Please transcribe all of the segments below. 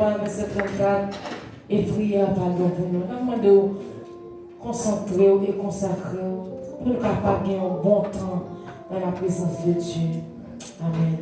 3, verset 34, et prier pardon pour nous. Nous demandons de concentrer et consacrer pour nous capables de gagner un bon temps dans la présence de Dieu. Amen.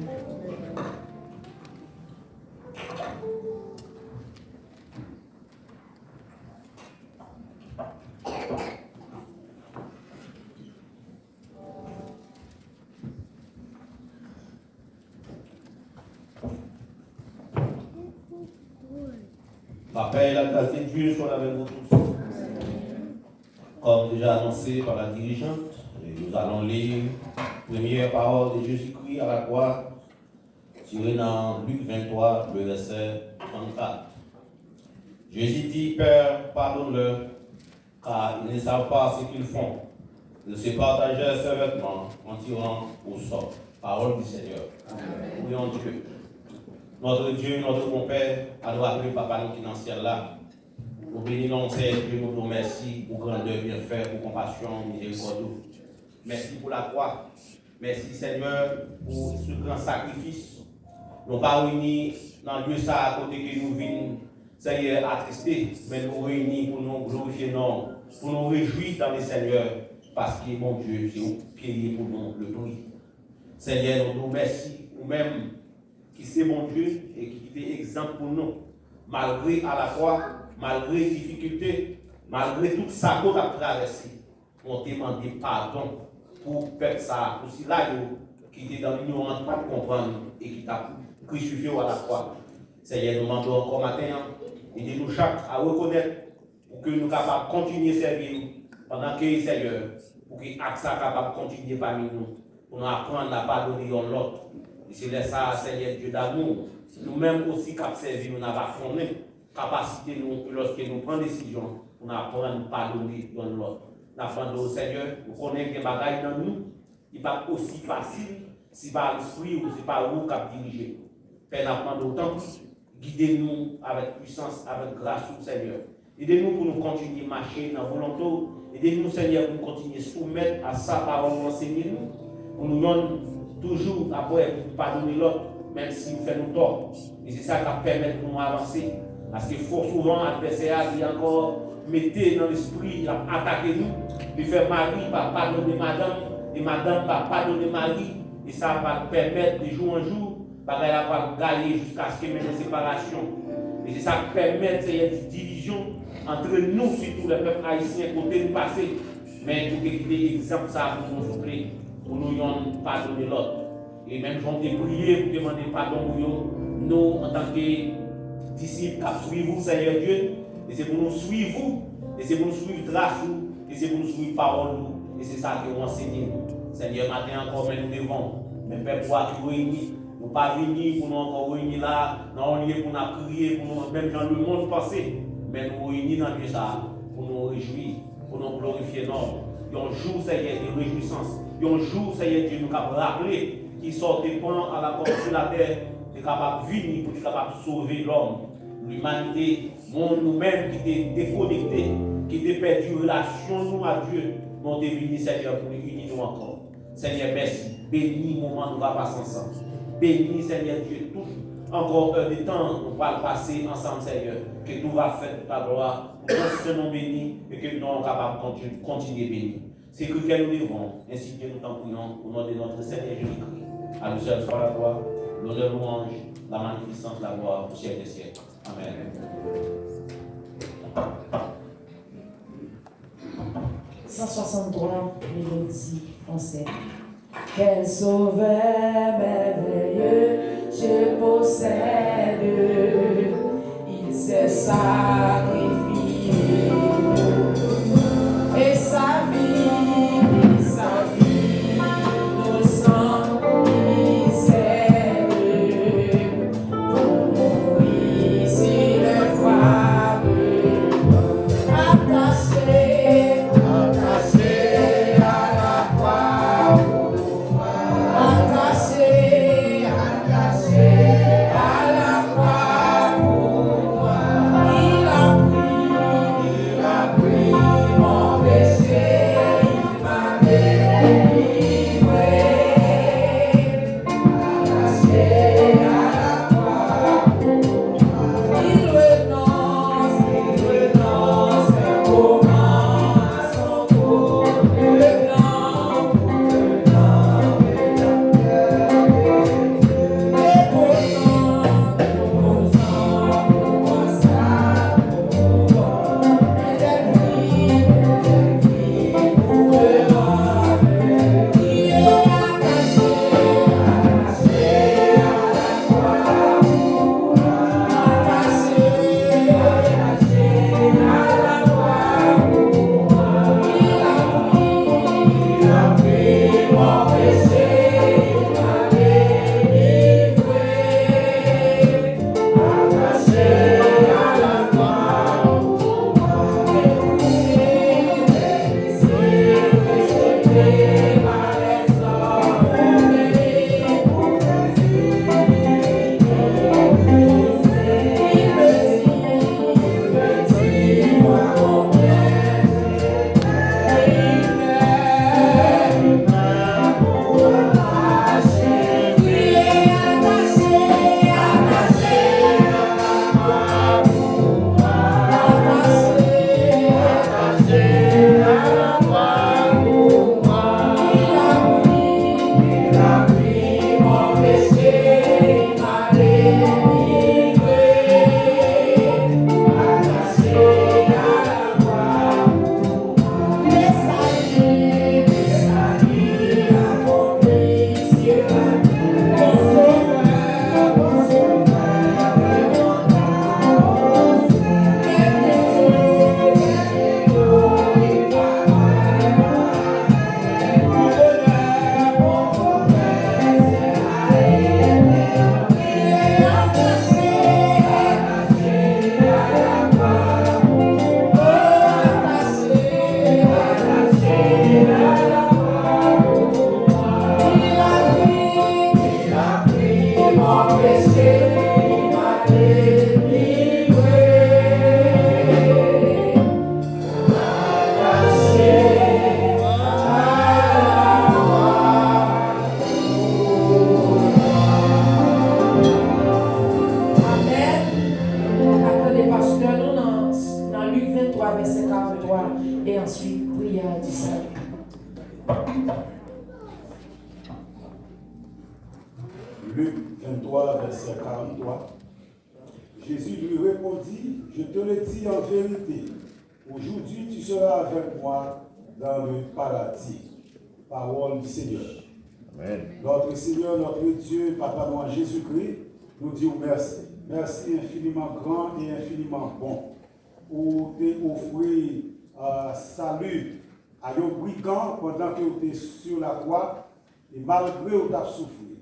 La paix et la grâce de Dieu soient avec vous tous. Comme déjà annoncé par la dirigeante, nous allons lire la première parole de Jésus-Christ à la croix, tirée dans Luc 23, le verset 34. Jésus dit, Père, pardonne-leur, car ils ne savent pas ce qu'ils font. Ils se partagèrent ses vêtements en tirant au sort. Parole du Seigneur. Prions Dieu. Notre Dieu, notre bon Père, adorable Papa nous qui dans le ciel là. Nous bénissons Seigneur Dieu, nous te remercions pour grandeur, bienfait, pour compassion, miséricorde. Merci pour la croix. Merci Seigneur pour ce grand sacrifice. Nous ne pas réunis dans le lieu ça à côté que nous venons, Seigneur, attristés, mais nous réunis pour nous glorifier, non, pour nous réjouir dans le Seigneur, parce que mon Dieu, c'est au pied pour nous le prix. Seigneur, nous nous remercions, nous-mêmes, qui c'est mon Dieu et qui était exemple pour nous, malgré à la croix, malgré les difficultés, malgré tout ça qu'on a traversé, on demande pardon pour peuple ça, pour ceux-là qui étaient dans l'ignorance, pas comprendre et qui t'a crucifié à la croix. Seigneur, nous demandons encore matin, aidez-nous chaque à reconnaître pour que nous soyons capables de continuer à servir pendant que Seigneur, pour que ça capable de continuer parmi nous, pour nous apprendre à pardonner l'autre. Et c'est ça, Seigneur Dieu d'amour. Nous-mêmes aussi, cap servir, nous n'avons pas fondé capacité, nous, lorsque nous prenons des décisions, nous apprenons à pardonner l'autre. Nous apprenons au Seigneur, nous connaissons des bagailles dans nous, il n'est pas aussi facile si par l'esprit ou si par vous qui dirigez. Père, nous apprenons autant, guidez-nous avec puissance, avec grâce au Seigneur. Aidez-nous pour nous continuer à marcher dans la volonté. Aidez-nous, Seigneur, pour nous continuer à soumettre à sa parole enseignée, pour nous donner toujours après pour pardonner l'autre, même s'il fait nous tort. Et c'est ça qui permet de nous avancer. Parce que fort souvent, l'adversaire qui encore mettez dans l'esprit, il a attaqué nous, il fait mari, pas pardonner madame, et madame pas pardonner mari, et ça va permettre de jour en jour, il va gagner jusqu'à ce qu'il y ait une séparation. Et c'est ça qui permet qu'il y ait une division entre nous, surtout les peuples haïtiens, côté nous passé. Mais pour qu'il y ait exemple ça pour nous souffler, pour nous pardonner l'autre. Et même j'en ai prié pour demander pardon pour nous, en tant que disciples, qui suivent Seigneur Dieu, et c'est pour nous suivre, et c'est pour nous suivre grâce, et c'est pour nous suivre parole, et c'est ça que vous enseignez. Seigneur, matin encore, mais nous devons, mais Père, pour nous réunir, nous ne pas venir pour nous encore réunir là, non, lieu pour nous prier, pour nous, même dans le monde passé, mais nous réunir dans le ça, pour nous réjouir, pour nous glorifier, non. Il y a un jour, Seigneur, de réjouissance. Il y a un jour, Seigneur Dieu, nous avons rappelé qui sortait pendant à la porte de la terre, est capable de venir pour être capable de sauver l'homme, l'humanité, nous-mêmes qui étaient déconnectés, qui étaient perdus relation nous à Dieu, nous sommes venus, Seigneur, pour nous unir nous encore. Seigneur, merci. Bénis le moment où nous va passer ensemble. Bénis, Seigneur Dieu, tout encore un des temps nous va passer ensemble, Seigneur, que tout va faire ta gloire, pour que ce nom béni et que nous sommes capables de continuer béni. C'est que nous devons, ainsi que nous t'en prions, au nom de notre Seigneur Jésus-Christ. À nous seul soit la gloire, l'honneur, louange, la magnificence, la gloire au siècle des siècles. Amen. 163 mélodie française. Quel sauveur merveilleux je possède, il s'est sacrifié et sa vie nous semble celle pour mourir si le voir attaché à la croix. Attaché à la croix. verset 43, et ensuite prière du salut. Luc 23, verset 43. Jésus lui répondit, je te le dis en vérité, aujourd'hui tu seras avec moi dans le paradis. Parole du Seigneur. Amen. Notre Seigneur, notre Dieu, Papa nous en Jésus-Christ, nous disons merci. Merci infiniment grand et infiniment bon pour t'offrir salut à nos brigands pendant que tu es sur la croix et malgré que tu as souffert.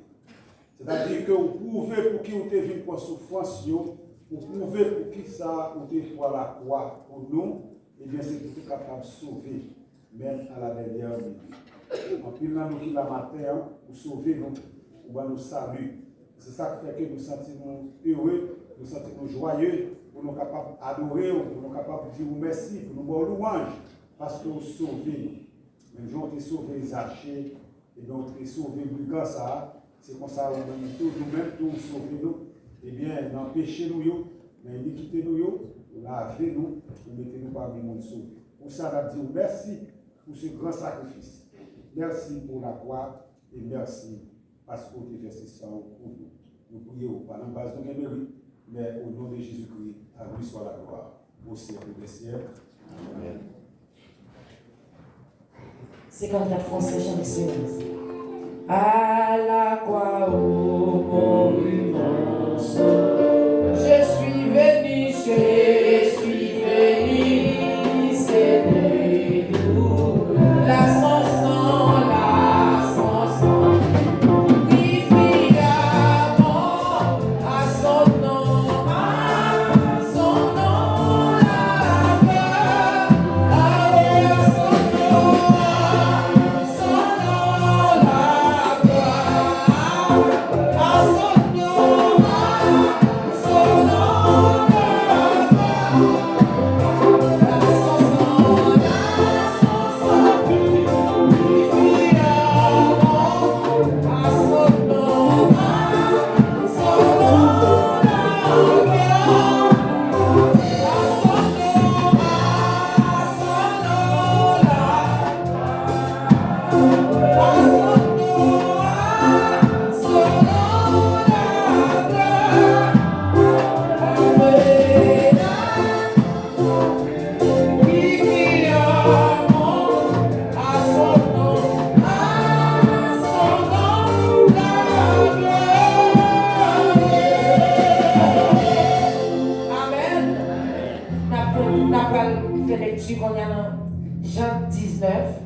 C'est-à-dire que vous pouvez pour qui vous êtes venu pour souffrance, vous pouvez pour qui ça vous êtes pour la croix pour nous, et bien c'est tout capable de sauver, même à la dernière minute. En plus, nous qui la matin, pour sauver nous, pour nous saluer. C'est ça qui fait que nous sentons heureux, nous sentons joyeux, pour nous capables d'adorer, pour nous capables de dire merci, pour nous dire louange, parce que vous sauvez. Même jour, vous sauvé Zaché, et donc vous sauvé Brigand, ça. C'est comme ça, nous-mêmes, tous sauver nous, eh bien, n'empêchez nous, mais quittez nous, lavez-nous, mettez-nous parmi nous sauvés. Pour ça, nous disons merci pour ce grand sacrifice. Merci pour la croix et merci parce que vous avez versé ça pour nous. Nous prions pas dans la base de nos mérites, mais au nom de Jésus-Christ, à lui soit la gloire, au siècle des siècles. Amen. 54 français, j'en ai sûr. À la croix, ô monument, je suis venu, c'est nous, la chanson, qui fit amour à son nom, la gloire, à son nom. Jean 19,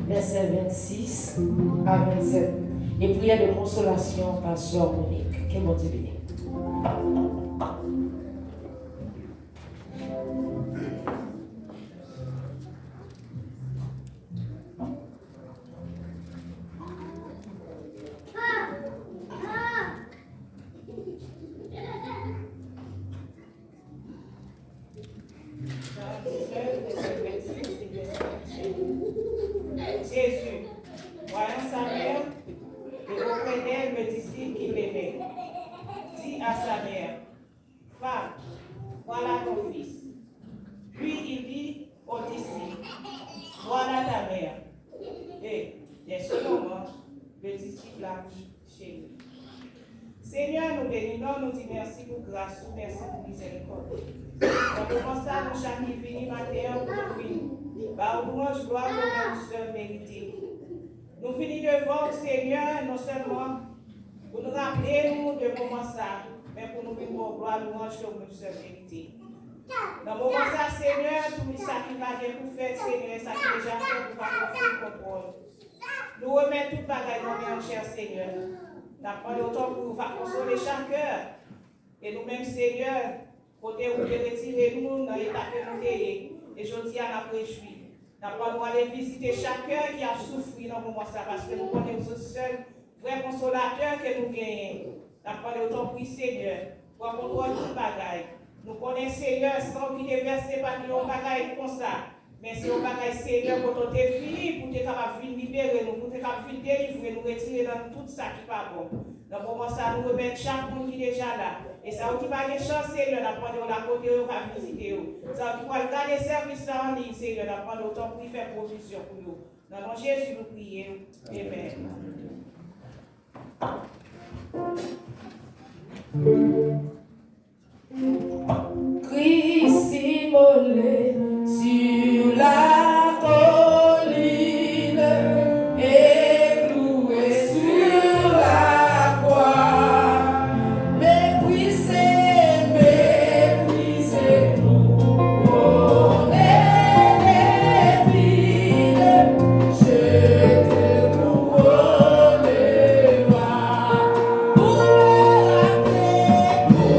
verset 26 à 27. Et prière de consolation par Sœur Monique. Que mon Dieu bénisse. Jésus, voyant sa mère, et auprès d'elle le disciple qui l'aimait, dit à sa mère, femme, voilà ton fils. Puis il dit au disciple, voilà ta mère. Et dès ce moment, le disciple l'a mis chez lui. Seigneur, nous bénissons, nous disons merci pour grâce, merci pour miséricorde. Quand nous commençons à nous chaque fini matin pour nous finir. Par louange, gloire, honneur, seul mérité. Nous finissons devant le Seigneur, non seulement pour nous rappeler nous de moment ça, mais pour nous vivre pour gloire, louange, que nous seul mérité. Dans le moment ça, Seigneur, tout ça qui va bien pour faire, Seigneur, ça qui déjà fait pour pas faire contrôle. Nous remettons tout bagaille dans notre cher Seigneur. Nous avons autant pour consoler chaque cœur. Et nous-mêmes, Seigneur, côté où de retirer nous dans l'état que nous sommes. Et je dis à la réjouir. Nous allons aller visiter chaque cœur qui a souffert dans le moment ça, parce que nous connaissons ce seul vrai consolateur que nous gagnons. Nous allons autant pour Seigneur, pour contrôler tout bagaille. Nous connaissons Seigneur sans qu'il ait versé par nous bagaille comme ça. Mais c'est un bagaille Seigneur pour te fini, pour te capable de libérer nous, pour te capable de délivrer nous, retirer dans tout ça qui n'est pas bon. Donc, pour ça, nous remettre chaque monde qui est déjà là. Et ça, qui va aller chance, Seigneur, d'apprendre la côté, on va visiter. Ça, qui va garder service en ligne, Seigneur, d'apprendre autant pour faire provision pour nous. Dans le nom de Jésus, nous prions. Amen. Christ immolé sur la colline et cloué sur la croix. Méprisé, couronné de vide, jeté couronné va pour le rappeler.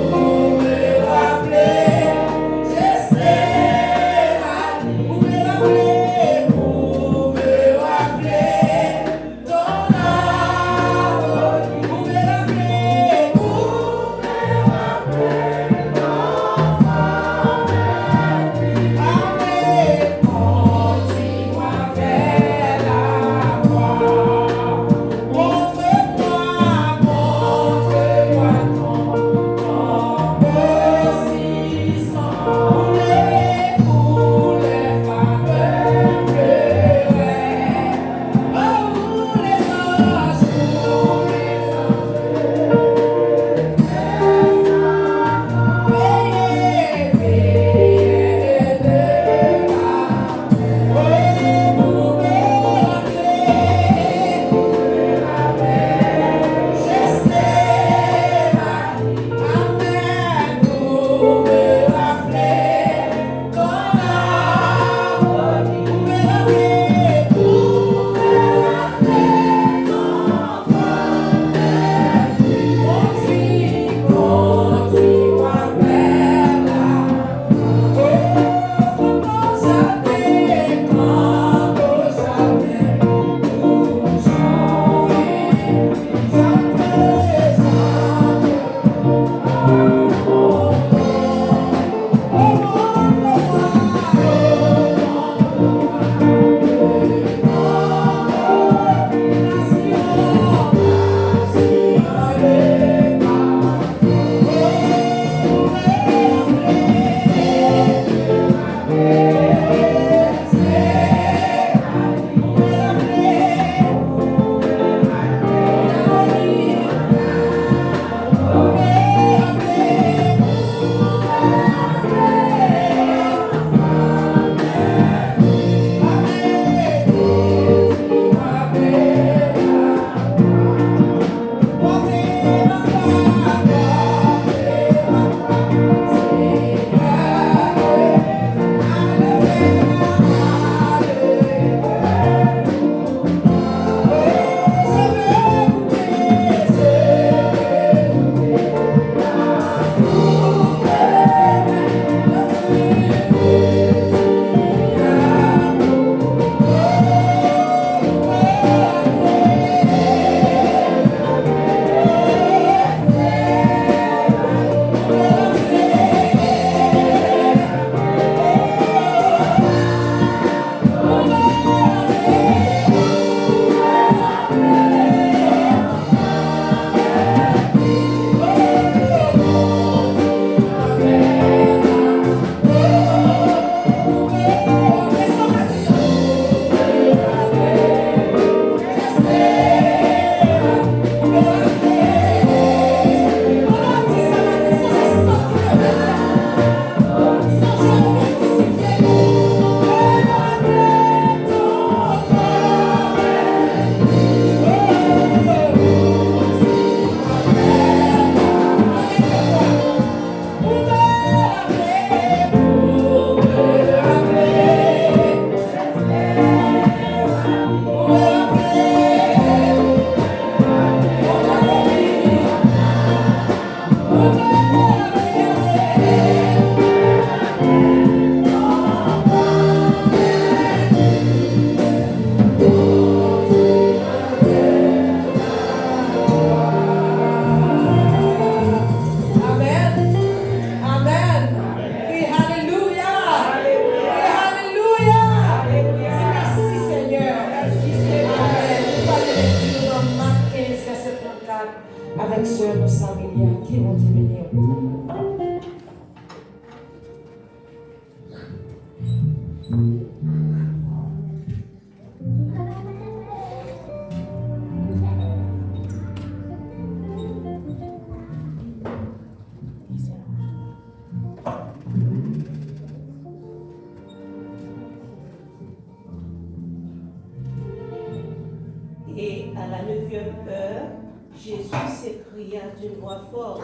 Jésus s'écria d'une voix forte,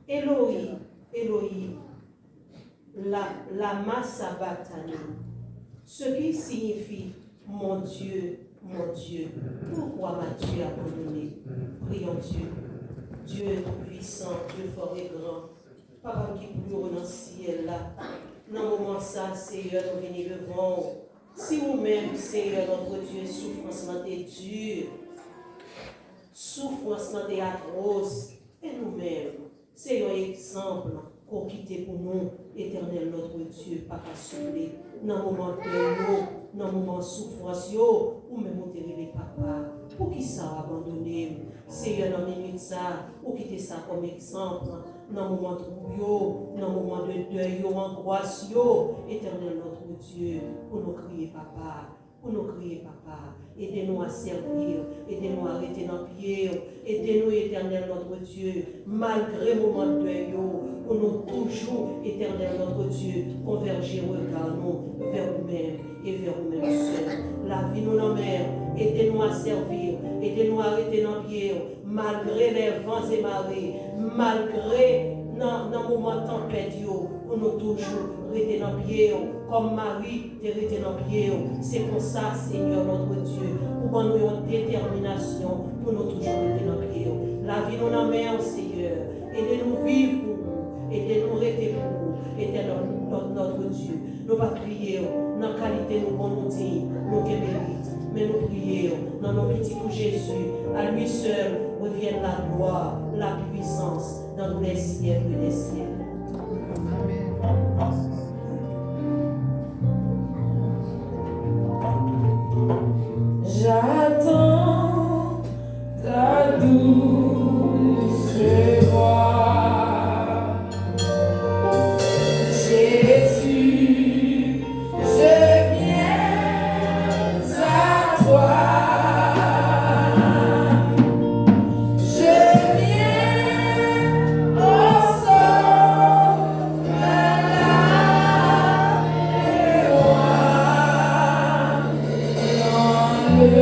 Elohim, Elohim, lama sabachthani, ce qui signifie mon Dieu, pourquoi m'as-tu abandonné? Prions Dieu. Dieu tout-puissant, Dieu fort et grand, Papa qui plus haut dans le ciel là. Dans le moment ça, Seigneur, nous venons devant. Si vous-même, Seigneur, notre Dieu, souffrance dans tes durs, souffrance dans tes atroces, et nous-mêmes, c'est un exemple qu'on quitte pour nous, éternel notre Dieu, Papa soufflé, dans le moment de nous, dans le moment de souffrance, ou même au les papa, pour qui ça abandonné, Seigneur, dans les minutes ça, ou quitter ça comme exemple, dans le moment de trouble, dans le moment de deuil, angoisse, éternel notre Dieu, pour nous crier papa. Pour nous crier, papa, aidez-nous à servir, aidez-nous à arrêter dans le pied, aidez-nous, éternel notre Dieu, malgré le moment de deuil, pour nous toujours, éternel notre Dieu, converger regard nous vers nous-mêmes et vers nous-mêmes seuls. La vie nous mère, aidez-nous à servir, aidez-nous à arrêter dans le pied, malgré les vents et marées, malgré dans le moment de tempête, pour nous toujours rester dans le pied, comme Marie te rester dans le pied. C'est pour ça, Seigneur notre Dieu, pour nous ayons détermination, pour nous toujours rester dans le pied. La vie nous en main, Seigneur, aidez-nous vivre pour nous, aidez-nous rester pour nous, éternel notre Dieu. Nous pas prier dans la qualité nous bon nous dire, nous qui mérite, mais nous prions dans nos petits pour Jésus. À lui seul revienne la gloire, la puissance dans tous les siècles des siècles. J'attends ta douce voix, Jésus, je viens à toi, je viens au sauveur et roi, dans le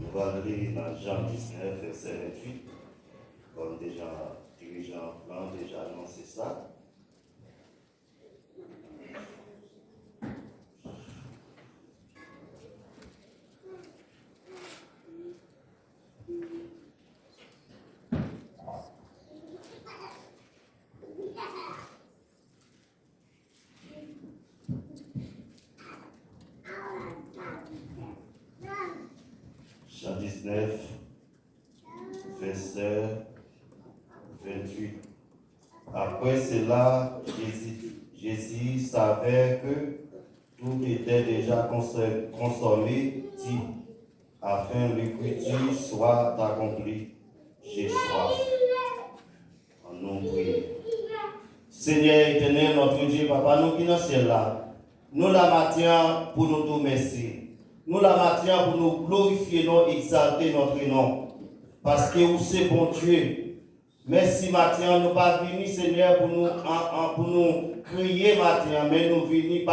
On va aller dans Jean 19, verset 28, comme déjà dirigeant plan déjà annoncé ça. Jean 19, verset 28. Après cela, Jésus savait que tout était déjà consommé, dit, afin que l'écriture soit accomplie. J'ai soif. En nous prions. Seigneur éternel, notre Dieu, Papa, nous qui dans le ciel là, nous la matin pour nous dire merci. Nous la matin pour nous glorifier, nous exalter notre nom. Parce que vous c'est bon Dieu. Merci matin, nous pas venus Seigneur pour nous crier matin, mais nous venons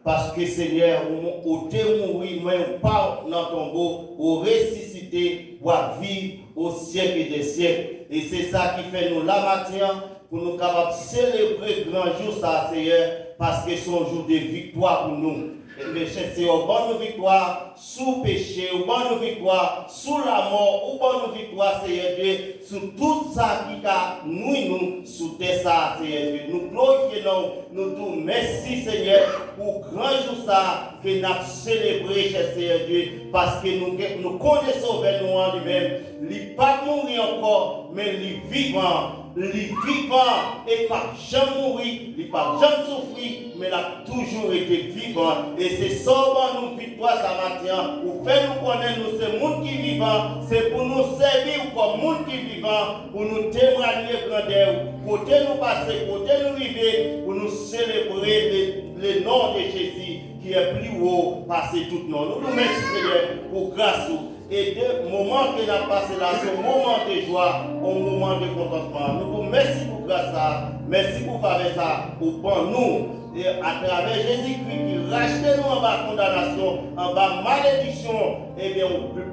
Parce que Seigneur, au mourir, moi, pas dans ton tombeau, au ressusciter, ou à vivre au siècle des siècles. Et c'est ça qui fait nous la matin pour nous capables de célébrer grand jour ça, Seigneur, parce que c'est un jour de victoire pour nous. Et mes chers, c'est une bonne victoire sous péché, une bonne victoire sous la mort, une bonne victoire, Seigneur Dieu, sous tout ça qui a nous, sous terre ça, Seigneur Dieu. Nous glorifions, nous disons merci, Seigneur, pour grand jour ça que nous avons célébré, cher Seigneur Dieu, parce que nous connaissons nous en lui-même. Il n'est pas mourir encore, mais il est vivant. Il est vivant et pas jamais mourir, il n'est pas jamais souffrir, mais il a toujours été vivant. Et c'est seulement nous victoire ça matin. Pour faire nous connaître, nous, c'est le monde qui est vivant, c'est pour nous servir comme monde qui est vivant, pour nous témoigner grandeur, côté nous passer, côté nous arriver, pour nous célébrer le nom de Jésus qui est plus haut, passer tout nom. Nous nous remercions Seigneur pour grâce. Et de moment que nous avons passé là, c'est un moment de joie, un moment de contentement. Nous vous remercions pour grâce ça, merci pour faire ça, pour nous. Et à travers Jésus-Christ qui rachète nous en bas condamnation, en bas malédiction, eh bien,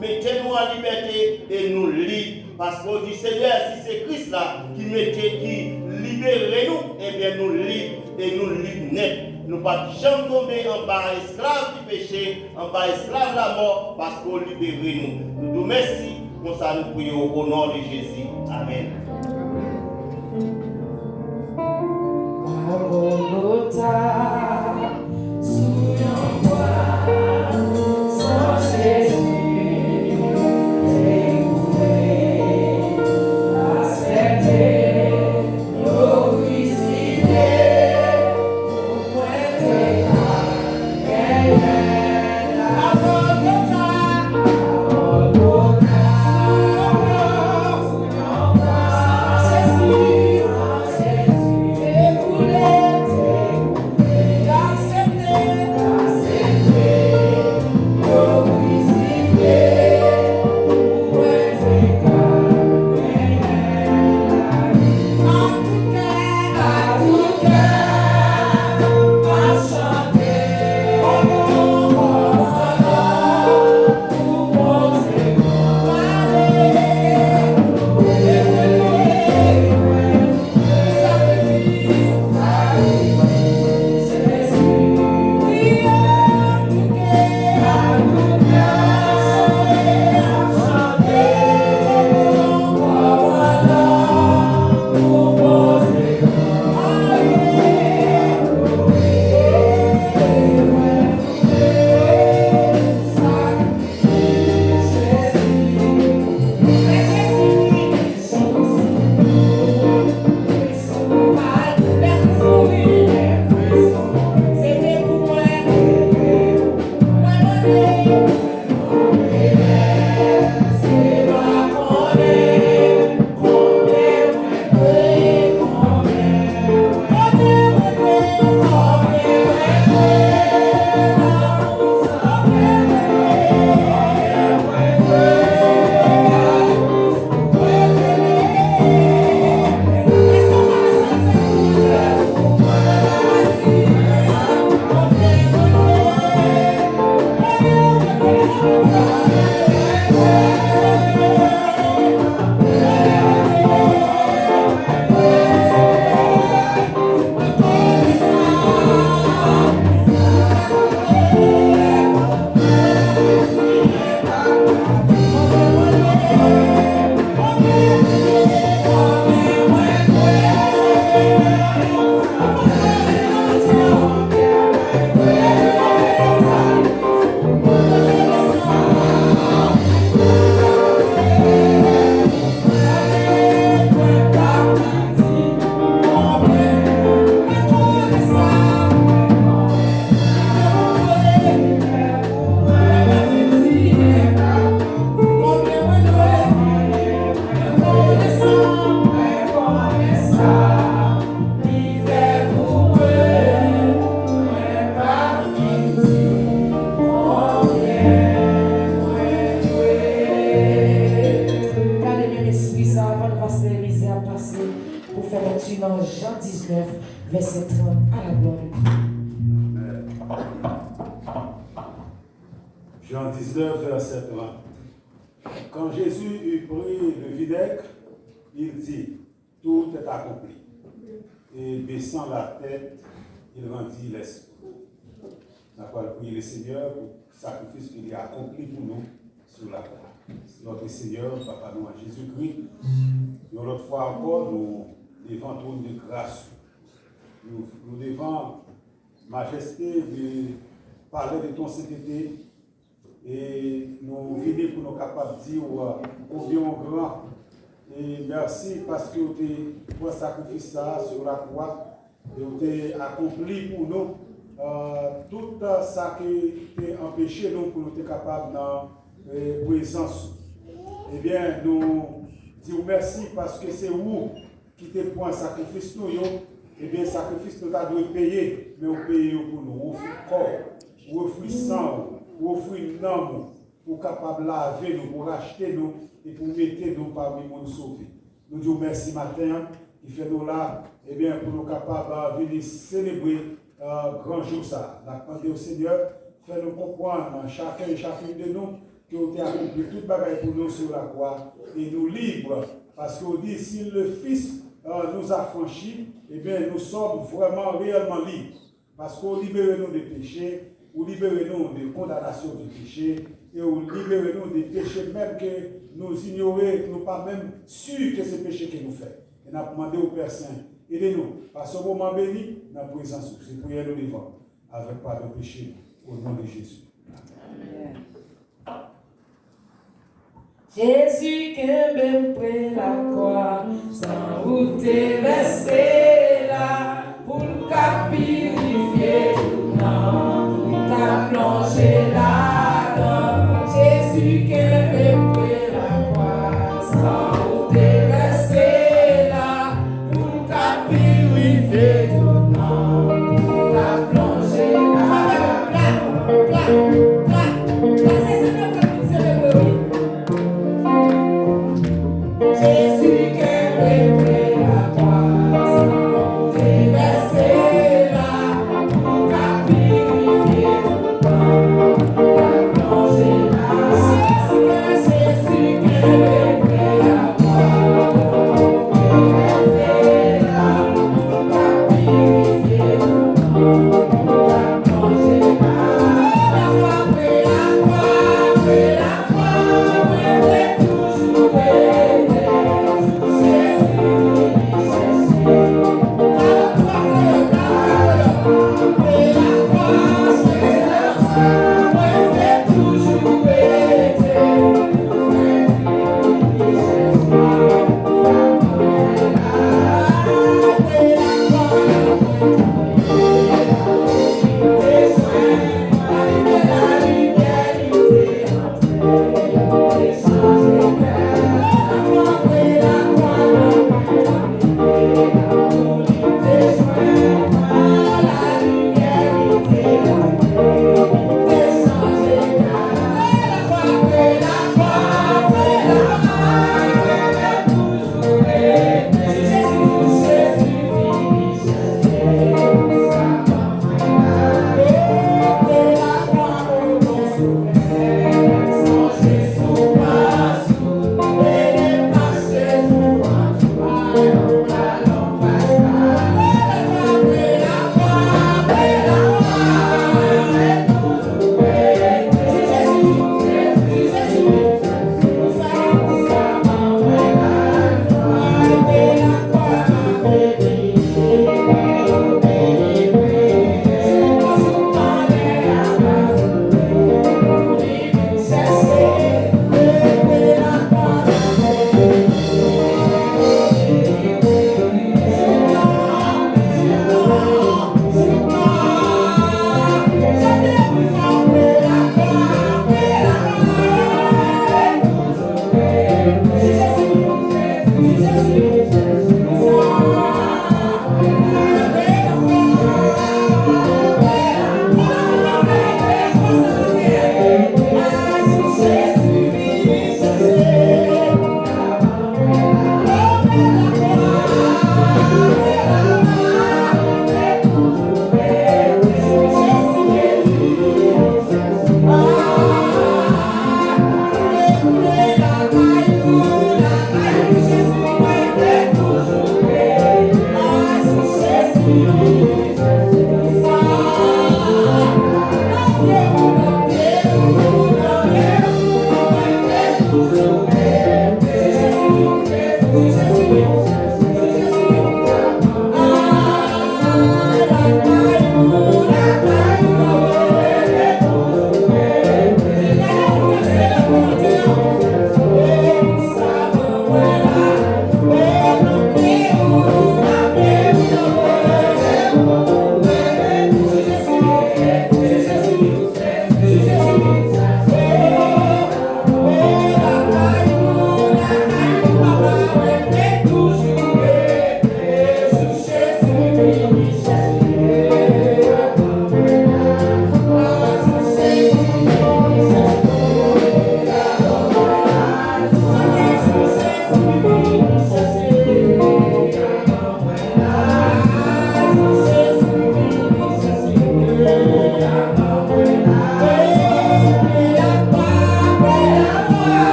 mettez-nous en liberté et nous libère. Parce qu'on dit, Seigneur, si c'est Christ là qui libère nous, eh bien, nous libre et nous libre net. Nous ne pouvons jamais tomber en bas esclaves du péché, en bas esclaves de la mort, parce qu'on libère nous. Nous nous remercions, pour ça nous prions au nom de Jésus. Amen. Jean 19, verset 30. Quand Jésus eut pris le vinaigre, il dit, tout est accompli. Et baissant la tête, il rendit l'esprit. Nous avons prié le Seigneur pour le sacrifice qu'il a accompli pour nous sur la croix. Notre Seigneur, Papa nous, Jésus-Christ, une autre fois encore, nous devons trône de grâce. Nous devons, majesté, de parler de ton sainteté et nous venir pour nous capables de dire combien grand. Et merci parce que tu as sacrifice ça sur la croix et tu as accompli pour nous tout ça qui t'a empêché nous pour nous être capables dans la présence. Eh bien, nous disons merci parce que c'est vous qui te prend un sacrifice nous. Eh bien, le sacrifice nous a dû payer, mais on paye pour nous. On offre corps, on offre sang, on offre l'âme, pour capable laver nous, pour racheter nous et pour mettre nous parmi nous sauver. Nous disons merci matin, qui fait nous là, eh bien, pour nous capables de venir célébrer grand jour ça. La demandé au Seigneur, fait nous comprendre, chacun et chacune de nous, qui ont accompli toute bagaille pour nous sur la croix et nous libres. Parce qu'on dit, si le Fils nous a franchis, eh bien, nous sommes vraiment réellement libres. Parce qu'on libère nous des péchés, ou libère nous de condamnation du péché, et ou libère nous des péchés même que nous ignorons, que nous pas même sûrs que c'est péché que nous faisons. Et nous avons demandé au Père Saint, aidez-nous, par ce moment béni, dans la présence, c'est prière nous devant, avec pardon de péché, au nom de Jésus. Amen. Jésus qui même près la croix, sans vous verser là, pour le purifier tout le monde, t'as plongé là-dedans. Jésus qui même près la croix, sans vous verser là, pour le purifier tout le monde, t'as plongé là-dedans. Jésus qui est près la croix, sans déverser là.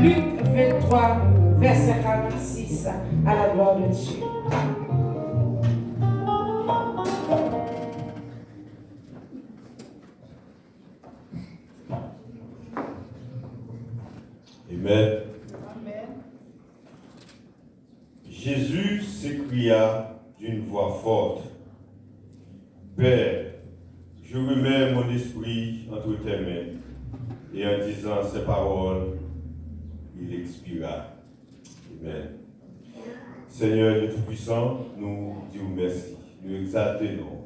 Luc 23, verset 46, à la gloire de Dieu. Amen. Jésus s'écria d'une voix forte, Père, je remets mon esprit entre tes mains. Et en disant ces paroles, il expira. Amen. Seigneur Dieu Tout-Puissant, nous disons merci. Nous exaltons.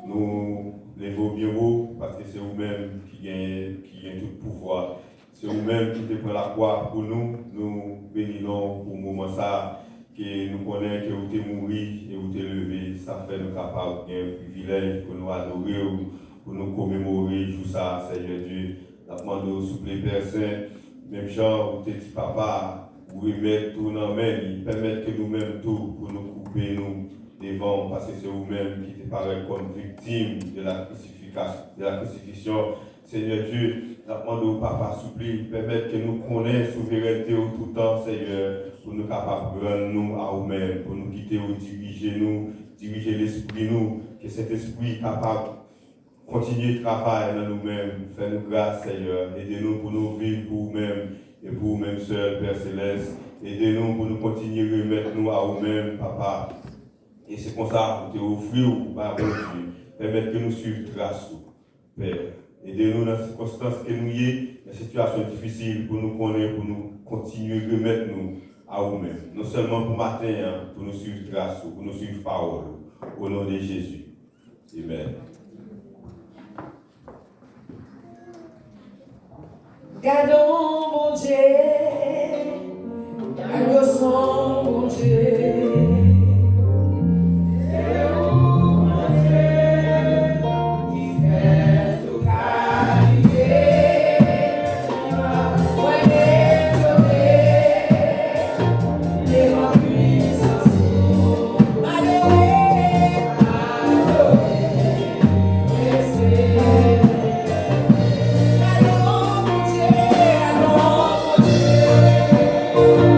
Nous levons bien haut parce que c'est vous-même qui gagnez tout le pouvoir. C'est vous-même qui te prend la croix pour nous. Nous bénissons pour le moment ça, que nous connaissons que vous êtes mort et vous êtes levé. Ça fait nous capables d'un privilège pour nous adorer, pour nous commémorer tout ça, Seigneur Dieu. Nous demandons s'il vous plaît, Père Saint, même genre, vous êtes dit papa, vous remettez tout dans la main, permettre que nous-mêmes tout, pour nous couper nous devant, parce que c'est vous-même qui te paraît comme victime de la crucifixion. Seigneur Dieu, nous demandons, papa, s'il vous plaît, permettre que nous connaissions souveraineté tout le temps, Seigneur, pour nous capables de rendre nous à vous-mêmes, pour nous quitter ou diriger l'esprit nous, que cet esprit capable de continuer le travail dans nous-mêmes, fais-nous grâce, Seigneur, aidez-nous pour nous vivre pour vous-mêmes et pour vous-mêmes seuls, Père Céleste, aidez-nous pour nous continuer à remettre nous à vous-mêmes, papa, et c'est comme ça pour te offrir par bon Dieu, permettre que nous suivions grâce, Père. Aidez-nous dans les circonstances que nous y sommes, dans les situations difficiles, pour nous connaître, pour nous continuer à remettre nous à vous-même. Non seulement pour matin, hein, pour nous suivre grâce, pour nous suivre parole. Au nom de Jésus. Amen. Gardons mon Dieu, gardons son mon Dieu. Oh,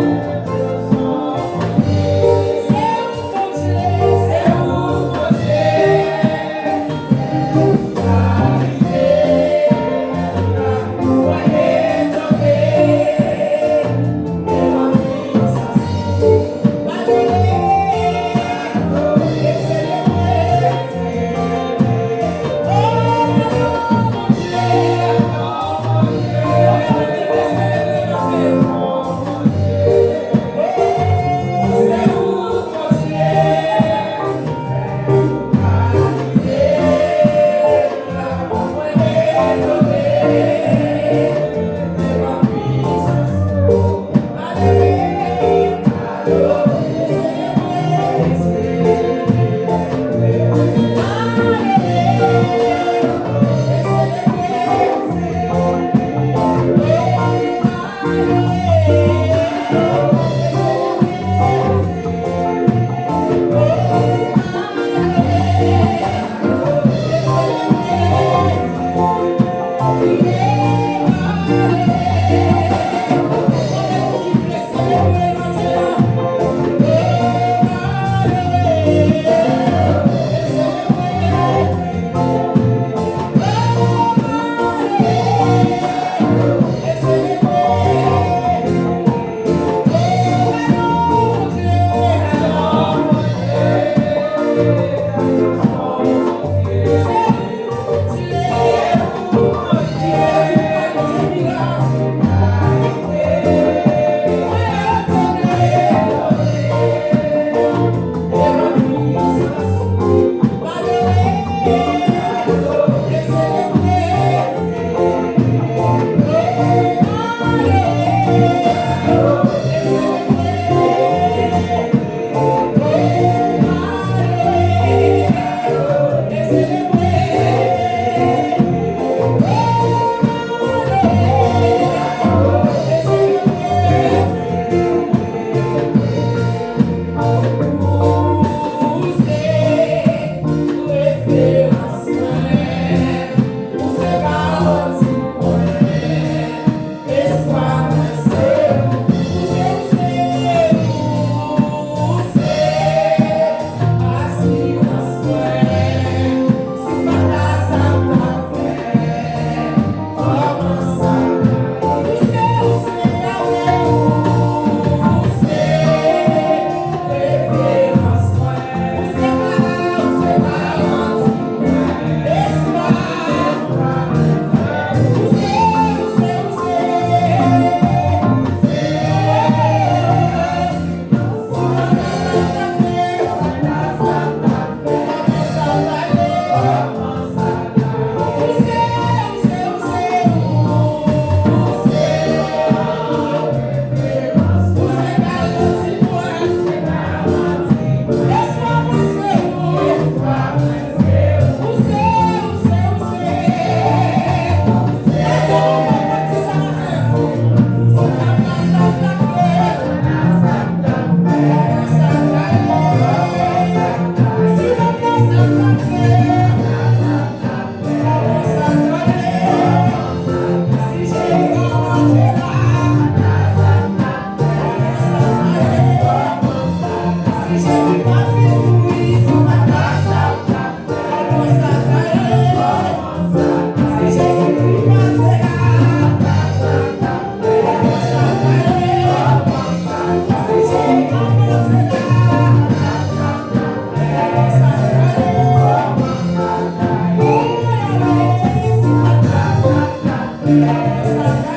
Thank you.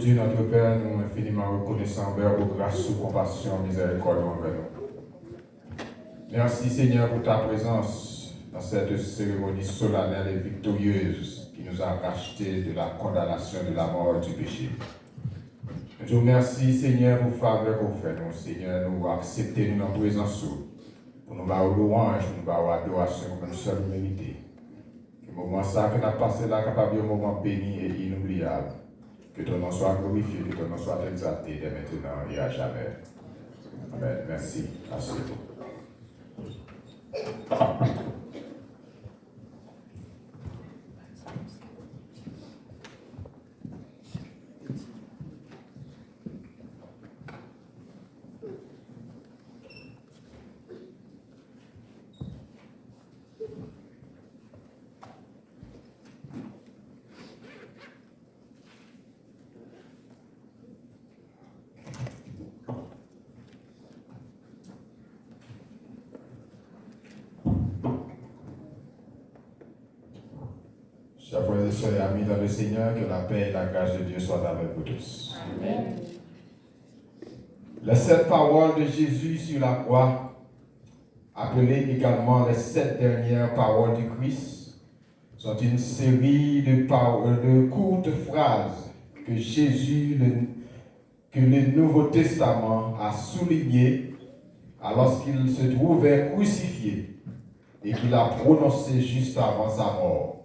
Dieu, notre Père, nous sommes infiniment reconnaissants envers vos grâces, sous compassion, miséricorde envers nous. Merci Seigneur pour ta présence dans cette cérémonie solennelle et victorieuse qui nous a rachetés de la condamnation, de la mort et du péché. Je vous remercie Seigneur pour la faveur que vous faites, nous, Seigneur, nous accepter nous dans la présence pour nous avoir louange, pour nous avoir adoration comme nous sommes mérités. Que le moment ça que nous avons passé là, capable de un moment béni et inoubliable. Que ton nom soit glorifié, que ton nom soit exalté dès maintenant et à jamais. Amen. Merci. Asseyez-vous. Chers frères et sœurs et amis dans le Seigneur, que la paix et la grâce de Dieu soient avec vous tous. Amen. Les 7 paroles de Jésus sur la croix, appelées également les 7 dernières paroles du Christ, sont une série de courtes phrases que Jésus, que le Nouveau Testament a soulignées lorsqu'il se trouvait crucifié et qu'il a prononcé juste avant sa mort.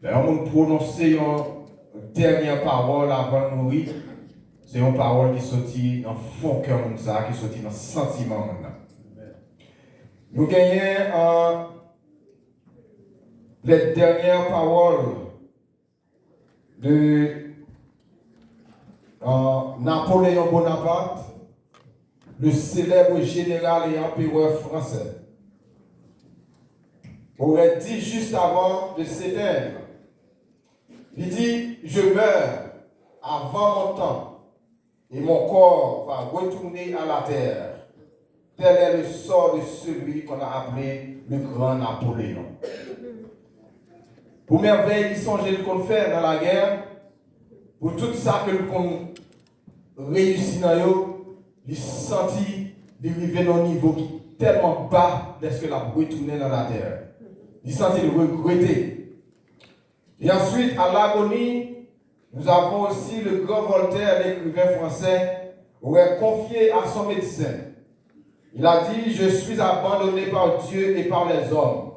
Là, on prononce une dernière parole avant de mourir. C'est une parole qui sortit dans le fond cœur, qui sortit dans le sentiment. Nous gagnons les dernières paroles de Napoléon Bonaparte, le célèbre général et empereur français. Aurait dit juste avant de s'éteindre. Il dit, je meurs avant mon temps et mon corps va retourner à la terre. Tel est le sort de celui qu'on a appelé le grand Napoléon. Pour merveille, il songeait qu'on fait dans la guerre, pour tout ça que qu'on réussit dans yo, il sentit d'arriver à un niveau qui est tellement bas lorsque la retourné dans la terre. Il sentit le regretter. Et ensuite, à l'agonie, nous avons aussi le grand Voltaire, l'écrivain français, aurait confié à son médecin. Il a dit, je suis abandonné par Dieu et par les hommes.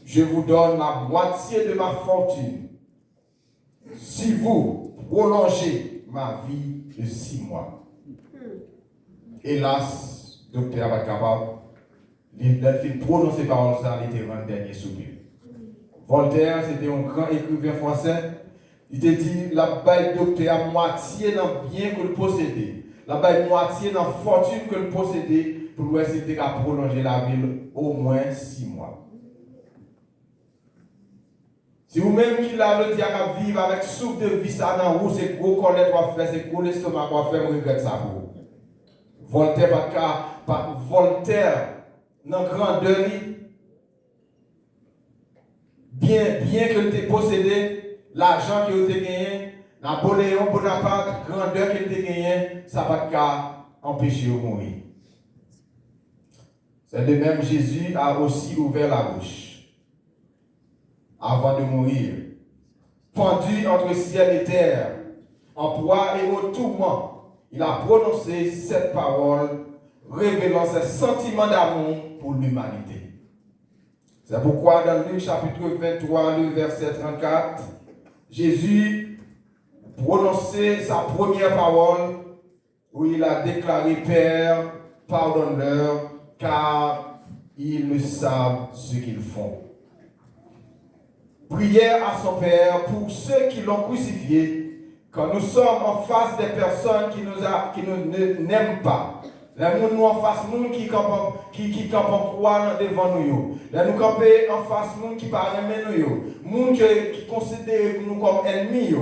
Je vous donne la moitié de ma fortune si vous prolongez ma vie de 6 mois. Hélas, docteur va capable, il a fait prononcer par ça, il était un dernier soupir. Voltaire, c'était un grand écrivain français. Il te dit, la baille docteur, moitié dans le bien que le possédait. La baille moitié dans la fortune que le possédait, pour essayer de prolonger la vie au moins 6 mois. Si vous-même qui l'avez dit à vivre avec soupe de vie, ça dans vous, c'est gros collet doit faire, c'est gros l'estomac doit faire, regrette ça pour vous. Voltaire, Voltaire, dans grandeur, bien que tu aies possédé, l'argent que tu as gagné, Napoléon Bonaparte, grandeur que tu as gagné, ça ne va pas empêcher de mourir. C'est de même, Jésus a aussi ouvert la bouche avant de mourir, pendu entre ciel et terre, en proie et au tourment. Il a prononcé cette parole, révélant ses sentiments d'amour pour l'humanité. C'est pourquoi dans Luc chapitre 23, le verset 34, Jésus prononçait sa première parole où il a déclaré, Père, pardonne-leur, car ils ne savent ce qu'ils font. Prière à son Père pour ceux qui l'ont crucifié, quand nous sommes en face des personnes qui nous n'aiment pas. Là, nous en face monde qui campent en croix devant nous. Là, nous camper en face monde qui parle nous. Monde qui considère nous comme ennemis.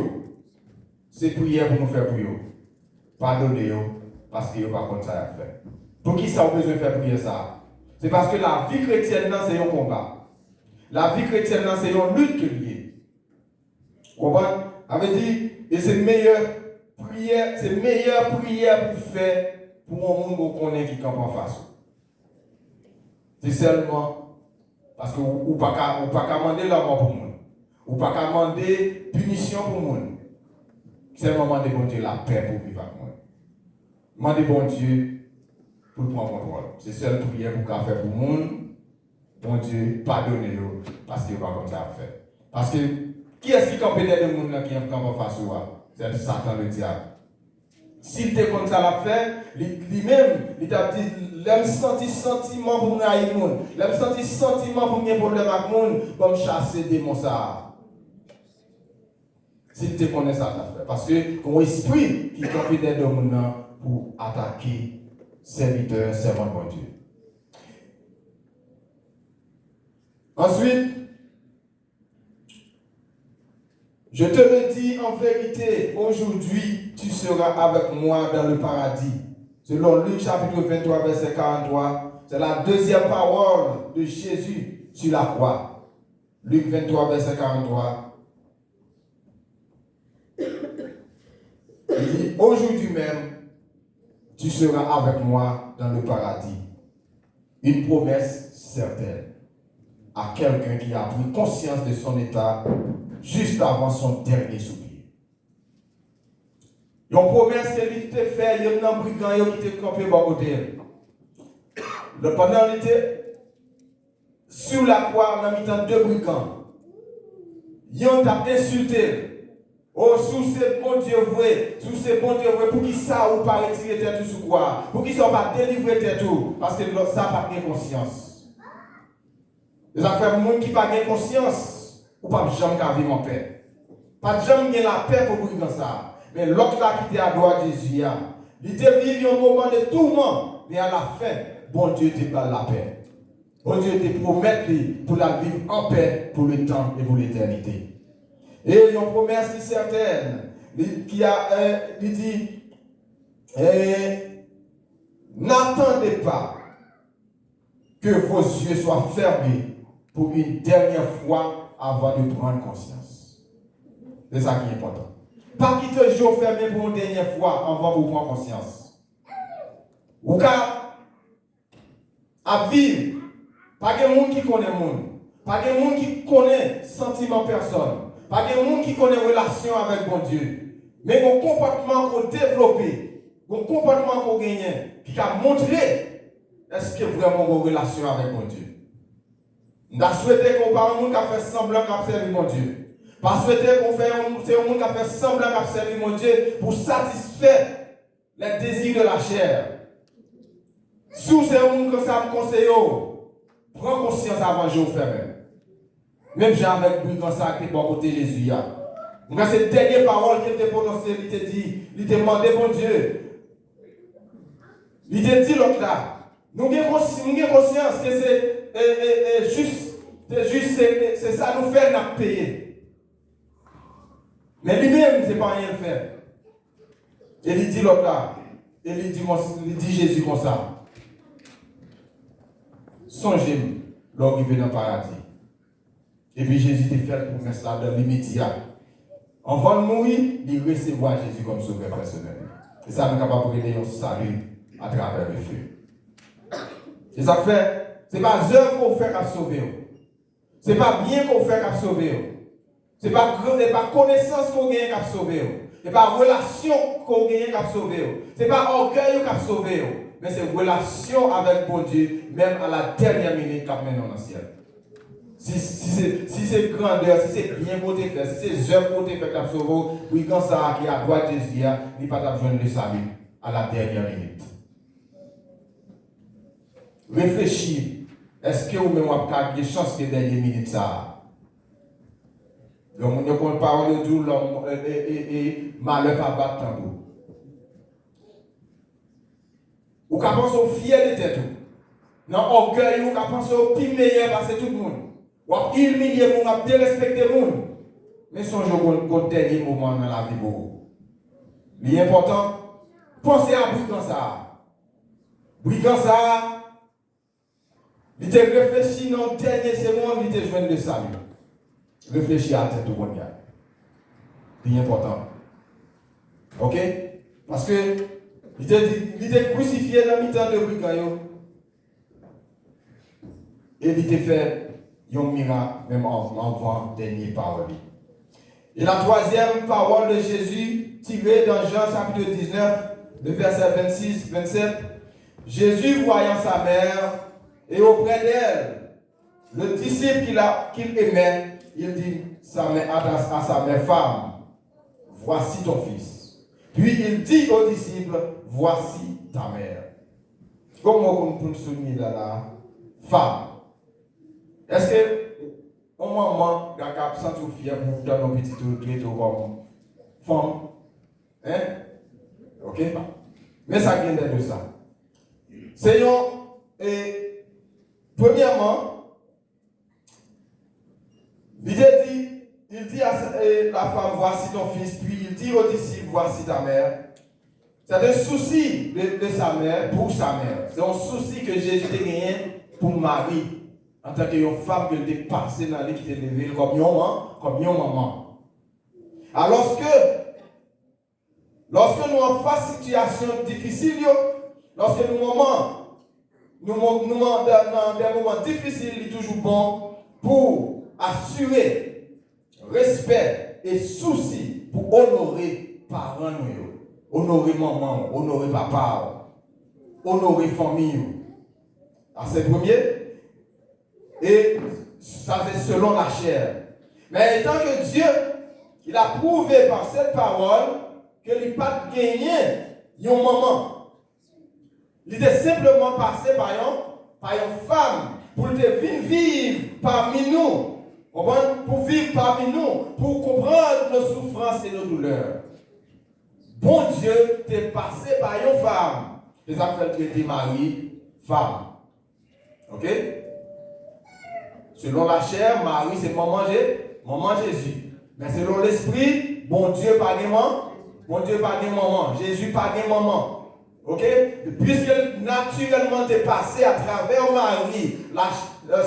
C'est prière pour nous faire pour eux. Pardonnez parce qu'ils n'ont pas comme ça à faire. Pour qui ça a besoin de faire prier ça? C'est parce que la vie chrétienne, c'est un combat. La vie chrétienne, c'est une lutte liée. Vous comprenez? Avait dit, Et c'est meilleure prière pour faire pour un monde qu'on connaît qui campe en face. C'est seulement parce que ou pas qu'à demander la mort pour le monde. Ou pas qu'à demander punition pour le monde. C'est le moment de bon Dieu la paix pour vivre avec moi. Demandez bon Dieu pour prendre contrôle. C'est seule prière pour qu'à faire pour le monde. Bon Dieu, pardonnez-le parce qu'il va comme ça faire. Parce que qui est-ce qui campe derrière le monde qui est en face de toi? C'est Satan le diable. S'il te comme ça l'a fait, lui-même, il t'a dit, l'aime senti sentiment pour nous haïr le monde. L'aime senti sentiment pour nous problème avec le monde, comme chasser des démons ça. S'il te connaît ça, l'a fait. Parce que ton esprit qui campe derrière le monde pour attaquer serviteurs, servants de bon Dieu. Ensuite, je te le dis en vérité, aujourd'hui, tu seras avec moi dans le paradis. Selon Luc chapitre 23, verset 43, c'est la deuxième parole de Jésus sur la croix. Luc 23, verset 43. Il dit, aujourd'hui même, tu seras avec moi dans le paradis. Une promesse certaine à quelqu'un qui a pris conscience de son état juste avant son dernier soupir. Une promesse qu'il te fait, il y a un brigand qui te campé par côté. Pendant qu'il était sur la croix, on a mis deux brigands. Ils ont insulté. Oh, sous ces bons Dieu vrai, sous ces bons Dieu vrai, pour qui ça ou pas retirer tête tout sous quoi? Pour qui ça pas délivrer tête tout? Parce que ça n'a pas de conscience. Les affaires de monde qui n'a pas de conscience, ou pas jamais qu'à vivre en paix. Pas jamais la paix pour brigand ça. Mais l'autre là qui était à droite de Jésus, il était vivre un moment de tourment, mais à la fin, bon Dieu te donne la paix. Bon Dieu te promet pour la vivre en paix pour le temps et pour l'éternité. Et une promesse certaine, qui dit, n'attendez pas que vos yeux soient fermés pour une dernière fois avant de prendre conscience. C'est ça qui est important. Pas quitter le jour fermé pour une dernière fois avant de prendre conscience. Ou qu'à vivre, pas de monde qui connaît le monde, pas de monde qui connaît sentiment personne. Pas de monde qui connaît relation avec bon Dieu. Mais mon comportement qu'on développe, mon comportement qu'on gagne, qui a montré est-ce que vraiment une relation avec bon Dieu. On a souhaité qu'on parle un monde qui a fait semblant qu'à servir mon Dieu. Pas souhaité qu'on fait un monde qui a fait semblant qu'à servir mon Dieu pour satisfaire les désirs de la chair. Si c'est un monde que ça me conseille, prends conscience avant de jour fermé. Même j'ai avec lui quand ça qui est bon côté Jésus. Donc cette dernière parole qu'il t'a prononcée, il t'a dit, il t'a demandé bon Dieu. Il t'a dit l'autre là. Nous avons conscience que c'est ça nous fait nous payer. Mais lui-même, c'est pas rien faire. Et il dit l'autre là. Et il dit Jésus comme ça. Songez-moi, l'arrivée dans le paradis. Et puis Jésus te fait pour mettre ça dans l'immédiat. Avant de mourir, il recevoir Jésus comme sauveur personnel. Et ça nous est capable de donner un salut à travers le feu. Et ça fait, ce n'est pas œuvre qu'on fait qu'à sauver. Ce n'est pas bien qu'on fait qu'à sauver. Ce n'est pas connaissance qu'on gagne qu'à sauver. Ce n'est pas relation qu'on gagne qu'à sauver. Ce n'est pas orgueil qu'à sauver. Mais c'est relation avec bon Dieu, même à la dernière minute qu'à mener dans le ciel. Si c'est grandeur, si c'est bien pour te faire, si c'est œuvre pour te faire qu'à sauver, oui, quand ça qui est à droite de Jésus, il n'y a pas besoin de le salut à la dernière minute. Réfléchis. Est-ce que vous-même avez des chances que dernière minute ça? Donc, on parle de tout l'homme et malheur pas battre tambour. Ou qu'à penser au fier de tête. Non, orgueil, ou qu'à penser au pire meilleur parce que tout le monde. Ou à humilier le monde, à dérespecter le monde. Mais songez au dernier moment dans la vie pour vous. L'important, pensez à brigand ça. Brigand ça. Il te réfléchi dans le dernier seconde, il te joint de salut. Réfléchis à la tête au bon gars. C'est important. Ok? Parce que il était crucifié dans le mi-temps de brigand. Et il était fait un miracle, même avant dernier parole. Et la troisième parole de Jésus, tirée dans Jean chapitre 19, le verset 26-27. Jésus, voyant sa mère, et auprès d'elle, le disciple qu'il aimait, il dit à sa mère, femme, voici ton fils. Puis il dit au disciple, voici ta mère. Comment on peut souligner là, femme? Est-ce que au moment où on a senti fier pour dans nos petits traiter comme femme? Hein? Ok? Mais ça vient de ça. C'est premièrement, il dit à la femme, voici ton fils, puis il dit au disciple, voici ta mère. C'est un souci de sa mère pour sa mère. C'est un souci que Jésus a gagné pour Marie, en tant que femme qui était passée dans l'île qui était levée comme une maman. Alors lorsque nous avons face situation difficile, lorsque nous dans des moments difficiles, il est toujours bon pour assurer respect et souci pour honorer parents, honorer maman, honorer papa, honorer famille. C'est le premier. Et ça c'est selon la chair. Mais étant que Dieu, il a prouvé par cette parole qu'il n'a pas gagné une maman. Il était simplement passé par une femme pour venir vivre parmi nous. Pour vivre parmi nous, pour comprendre nos souffrances et nos douleurs. Bon Dieu t'est passé par une femme. Les affaires qui étaient mariées, femme. Ok? Selon la chair, Marie c'est maman Jésus. Mais selon l'esprit, bon Dieu pas de maman. Jésus pas de maman. Ok? Puisque naturellement t'es passé à travers Marie,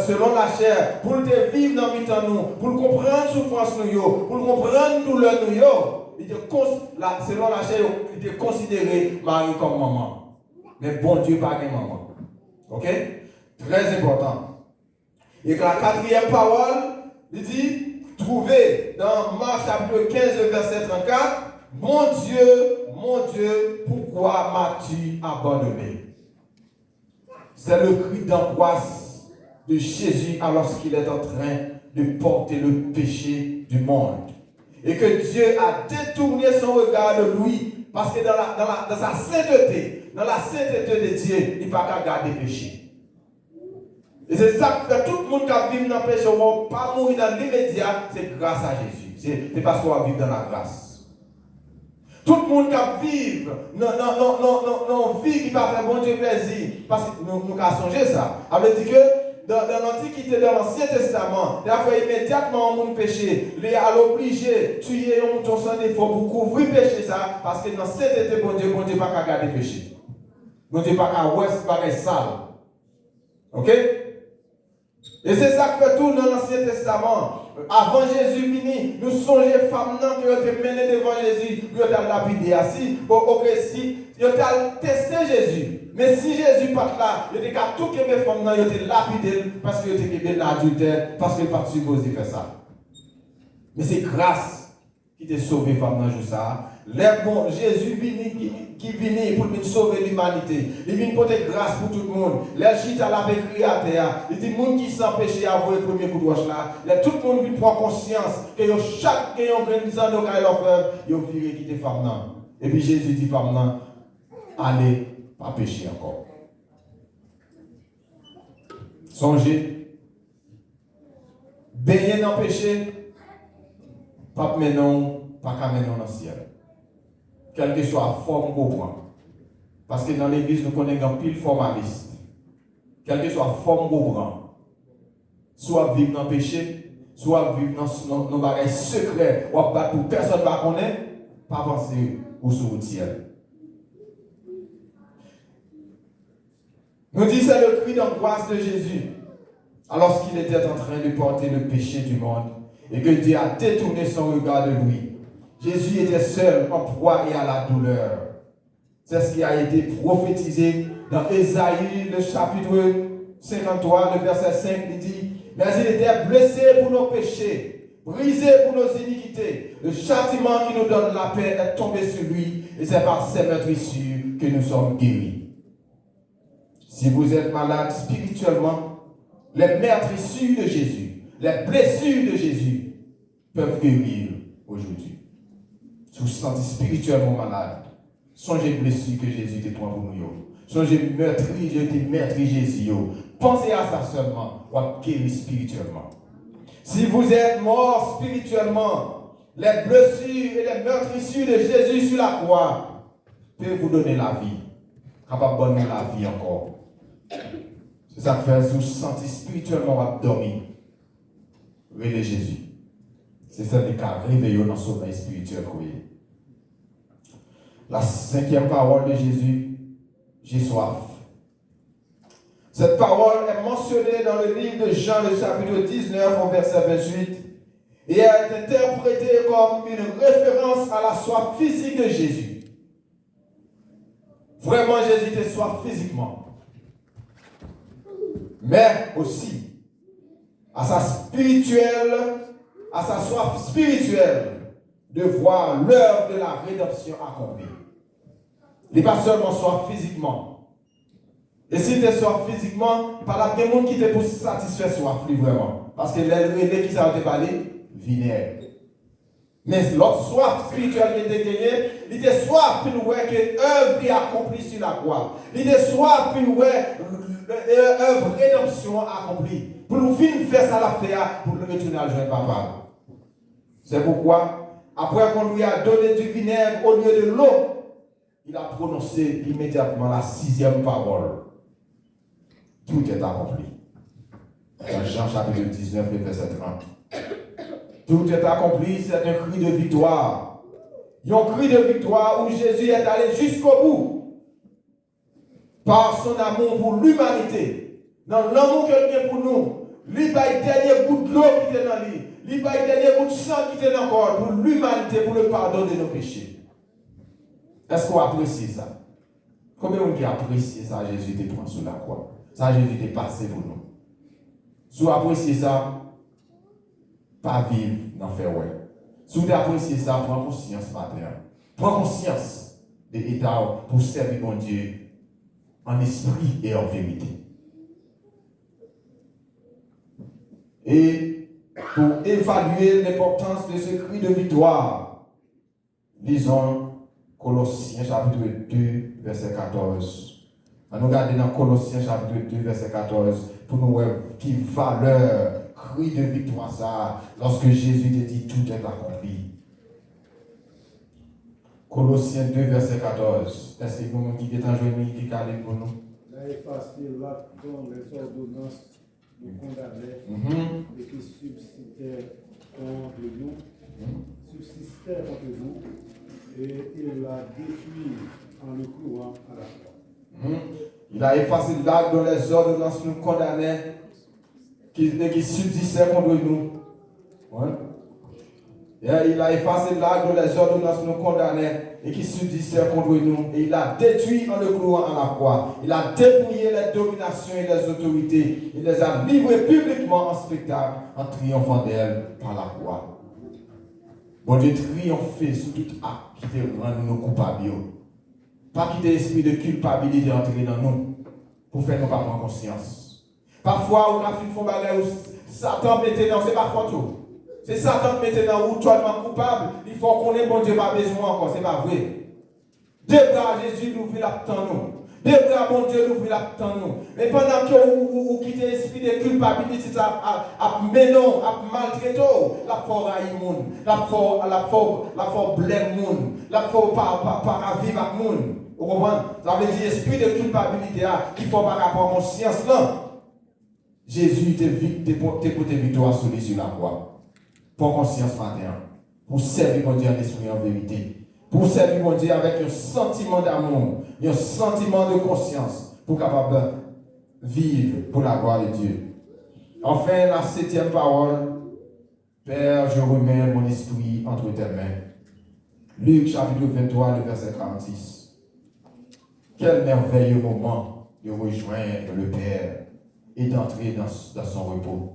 selon la chair, pour te vivre dans le nous, pour comprendre souffrance nous, pour comprendre douleur nous, selon la chair, il te considéré Marie comme maman. Mais bon Dieu pas de maman. Ok? Très important. Et la quatrième parole, il dit, trouvez dans Marc chapitre 15, verset 34, mon Dieu, pourquoi m'as-tu abandonné? C'est le cri d'angoisse de Jésus alors qu'il est en train de porter le péché du monde. Et que Dieu a détourné son regard de lui, parce que dans sa sainteté, dans la sainteté de Dieu, il n'a pas qu'à garder le péché. Et c'est ça que tout le monde qui vit dans le péché, pas mourir dans l'immédiat, c'est grâce à Jésus. C'est parce qu'on va vivre dans la grâce. Tout le monde qui vit dans une vie qui va faire bon Dieu plaisir, parce que nous avons songé ça. Ça veut dire que dans l'Antiquité, dans l'Ancien Testament, il a fait immédiatement un monde péché. Il a obligé de tuer un mouton sans défaut pour couvrir le péché, ça, parce que dans cette été, bon Dieu n'a pas qu'à garder le péché. Bon Dieu n'a pas qu'à ouest, pas qu'à sale. Ok? Et c'est ça que fait tout dans l'Ancien Testament. Avant Jésus venu, nous songeons femmes qui ont été menées devant Jésus, qui ont été lapidées assis. Ils ont testé Jésus. Mais si Jésus pas là, il était tout que mes femmes ont été lapidées parce qu'ils ont été adultères, parce qu'ils n'ont pas supposé faire ça. Mais c'est grâce qui t'a sauvé femme dans ça. Jésus qui vient pour nous sauver l'humanité. Il vient pour porter grâce pour tout le monde. Les chita à la crié à terre. Il dit, les gens qui sont péchés à voir le premier coup de roche là. Tout le monde vient prendre conscience que chaque qui est organisé dans leur frère, ils ont viré quitter femme. Et puis Jésus dit, femme, allez, pas pécher encore. Songez. Baigner dans le péché, pas maintenant, pas maintenant dans le ciel. Quelle que soit la forme qu'on prend. Parce que dans l'église, nous connaissons un pile formaliste. Quelle que soit la forme qu'on prend. Soit vivre dans le péché, soit vivre dans nos bagages secrets, ou battre pour personne ne va connaître, pas penser au sur le ciel. Nous dit c'est le cri d'angoisse de Jésus, alors qu'il était en train de porter le péché du monde, et que Dieu a détourné son regard de lui. Jésus était seul en proie et à la douleur. C'est ce qui a été prophétisé dans Ésaïe, le chapitre 53, le verset 5, il dit, mais il était blessé pour nos péchés, brisé pour nos iniquités. Le châtiment qui nous donne la paix est tombé sur lui, et c'est par ses meurtrissures que nous sommes guéris. Si vous êtes malade spirituellement, les meurtrissures de Jésus, les blessures de Jésus peuvent guérir aujourd'hui. Si vous vous sentez spirituellement malade, songez les blessures que Jésus te prend pour nous. Songez meurtri Jésus. Pensez à ça seulement, pour guérir spirituellement. Si vous êtes mort spirituellement, les blessures et les meurtrissures de Jésus sur la croix peuvent vous donner la vie. Capable de donner la vie encore. C'est ça que fait, si vous sentez spirituellement à dormir, réveillez Jésus. C'est ça qui a réveillé dans le sommeil spirituel. La 5e parole de Jésus, j'ai soif. Cette parole est mentionnée dans le livre de Jean, le chapitre 19, au verset 28, et est interprétée comme une référence à la soif physique de Jésus. Vraiment, Jésus était soif physiquement. Mais aussi à sa soif spirituelle de voir l'œuvre de la rédemption accomplie. Il n'est pas seulement soif physiquement. Et si tu es soif physiquement, par là, il y a des gens qui te pour satisfaire soif, vraiment. Parce que les qui savent te parler, vinaigre. Mais l'autre soif spirituelle qui était gagnée, il était soif pour nous voir que l'œuvre est accomplie sur la croix. Il était soif pour nous voir l'œuvre rédemption accomplie. Pour nous finir faire ça la faire, pour nous retourner à le joindre papa. C'est pourquoi, après qu'on lui a donné du vinaigre au lieu de l'eau, il a prononcé immédiatement la 6e parole. Tout est accompli. Dans Jean chapitre 19, verset 30. Tout est accompli, c'est un cri de victoire. Il y a un cri de victoire où Jésus est allé jusqu'au bout. Par son amour pour l'humanité. Dans l'amour qu'il a pour nous. Il a le dernier goutte d'eau qui était dans lui. Il a le dernier goutte de sang qui était dans le corps pour l'humanité, pour le pardon de nos péchés. Est-ce qu'on apprécie ça? Combien on dit apprécier ça, Jésus te prend sur la croix? Ça, Jésus te passé pour nous. Si vous appréciez ça, pas vivre dans faire ouais. Si vous appréciez ça, prends conscience matin. Prends conscience de l'état pour servir mon Dieu en esprit et en vérité. Et pour évaluer l'importance de ce cri de victoire, lisons Colossiens chapitre 2, verset 14. On nous regarde dans Colossiens chapitre 2, verset 14, pour nous voir qui valeur, cri de victoire ça, lorsque Jésus te dit tout est accompli. Colossiens 2, verset 14. Est-ce que vous qui est en journée qui calme pour nous? Là, effacé l'acte dont les ordonnances nous condamnaient et qui subsistaient contre nous, et il l'a détruit en le clouant à la croix. Il a effacé l'acte dont les ordonnances nous condamnaient qui subsistaient contre nous. Ouais. Et il a effacé l'acte dont les ordonnances nous condamnaient et qui subsistaient contre nous. Et il l'a détruit en le clouant à la croix. Il a dépouillé les dominations et les autorités. Il les a livrées publiquement en spectacle en triomphant d'elles par la croix. Bon Dieu triompher sur tout acte qui te rend nous coupables. Pas quitter l'esprit de culpabilité entrer dans nous pour faire nous pas prendre conscience. Parfois, on a fait une bagarre où Satan mettait dans, c'est pas faute. C'est Satan qui mettait dans où toi es coupable. Il faut qu'on ait bon Dieu pas besoin encore, c'est pas vrai. Deux bras Jésus nous ouvre la temps nous. Deux bras bon Dieu nous ouvre la temps nous. Mais pendant que vous quittez l'esprit de culpabilité, à menon, à maltraiter, la force haï moun, la force blême moun, la force pas vivre avec moun. Vous comprenez? Ça veut dire l'esprit de culpabilité qui faut par rapport à conscience là. Jésus te porté victoire sur lui sur la croix. Pour conscience matin. Pour servir mon Dieu en esprit et en vérité. Pour servir mon Dieu avec un sentiment d'amour, un sentiment de conscience. Pour capable vivre pour la gloire de Dieu. Enfin, la 7e parole. Père, je remets mon esprit entre tes mains. Luc chapitre 23, le verset 46. Quel merveilleux moment de rejoindre le Père et d'entrer dans son repos.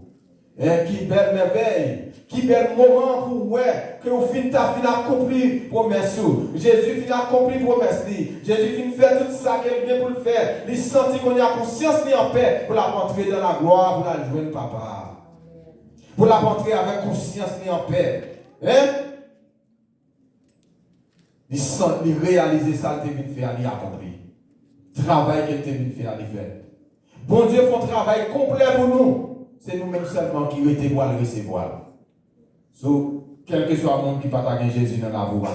Et qui belle merveille, qui bel moment pour ouais, que vous finissez accompli promesse. Jésus finit accompli promesse. Jésus finit faire tout ça qu'il est bien pour le faire. Il sentit qu'on a conscience ni en paix pour la rentrer dans la gloire, pour la joindre papa. Pour la rentrer avec conscience ni en paix. Hein? Il réaliser ça qu'il vient faire, il accompli. Travail qu'il vient faire, il fait. Bon Dieu fait un travail complet pour nous. C'est nous-mêmes seulement qui étions pour le recevoir. So, quel que soit le monde qui partage Jésus dans la voie,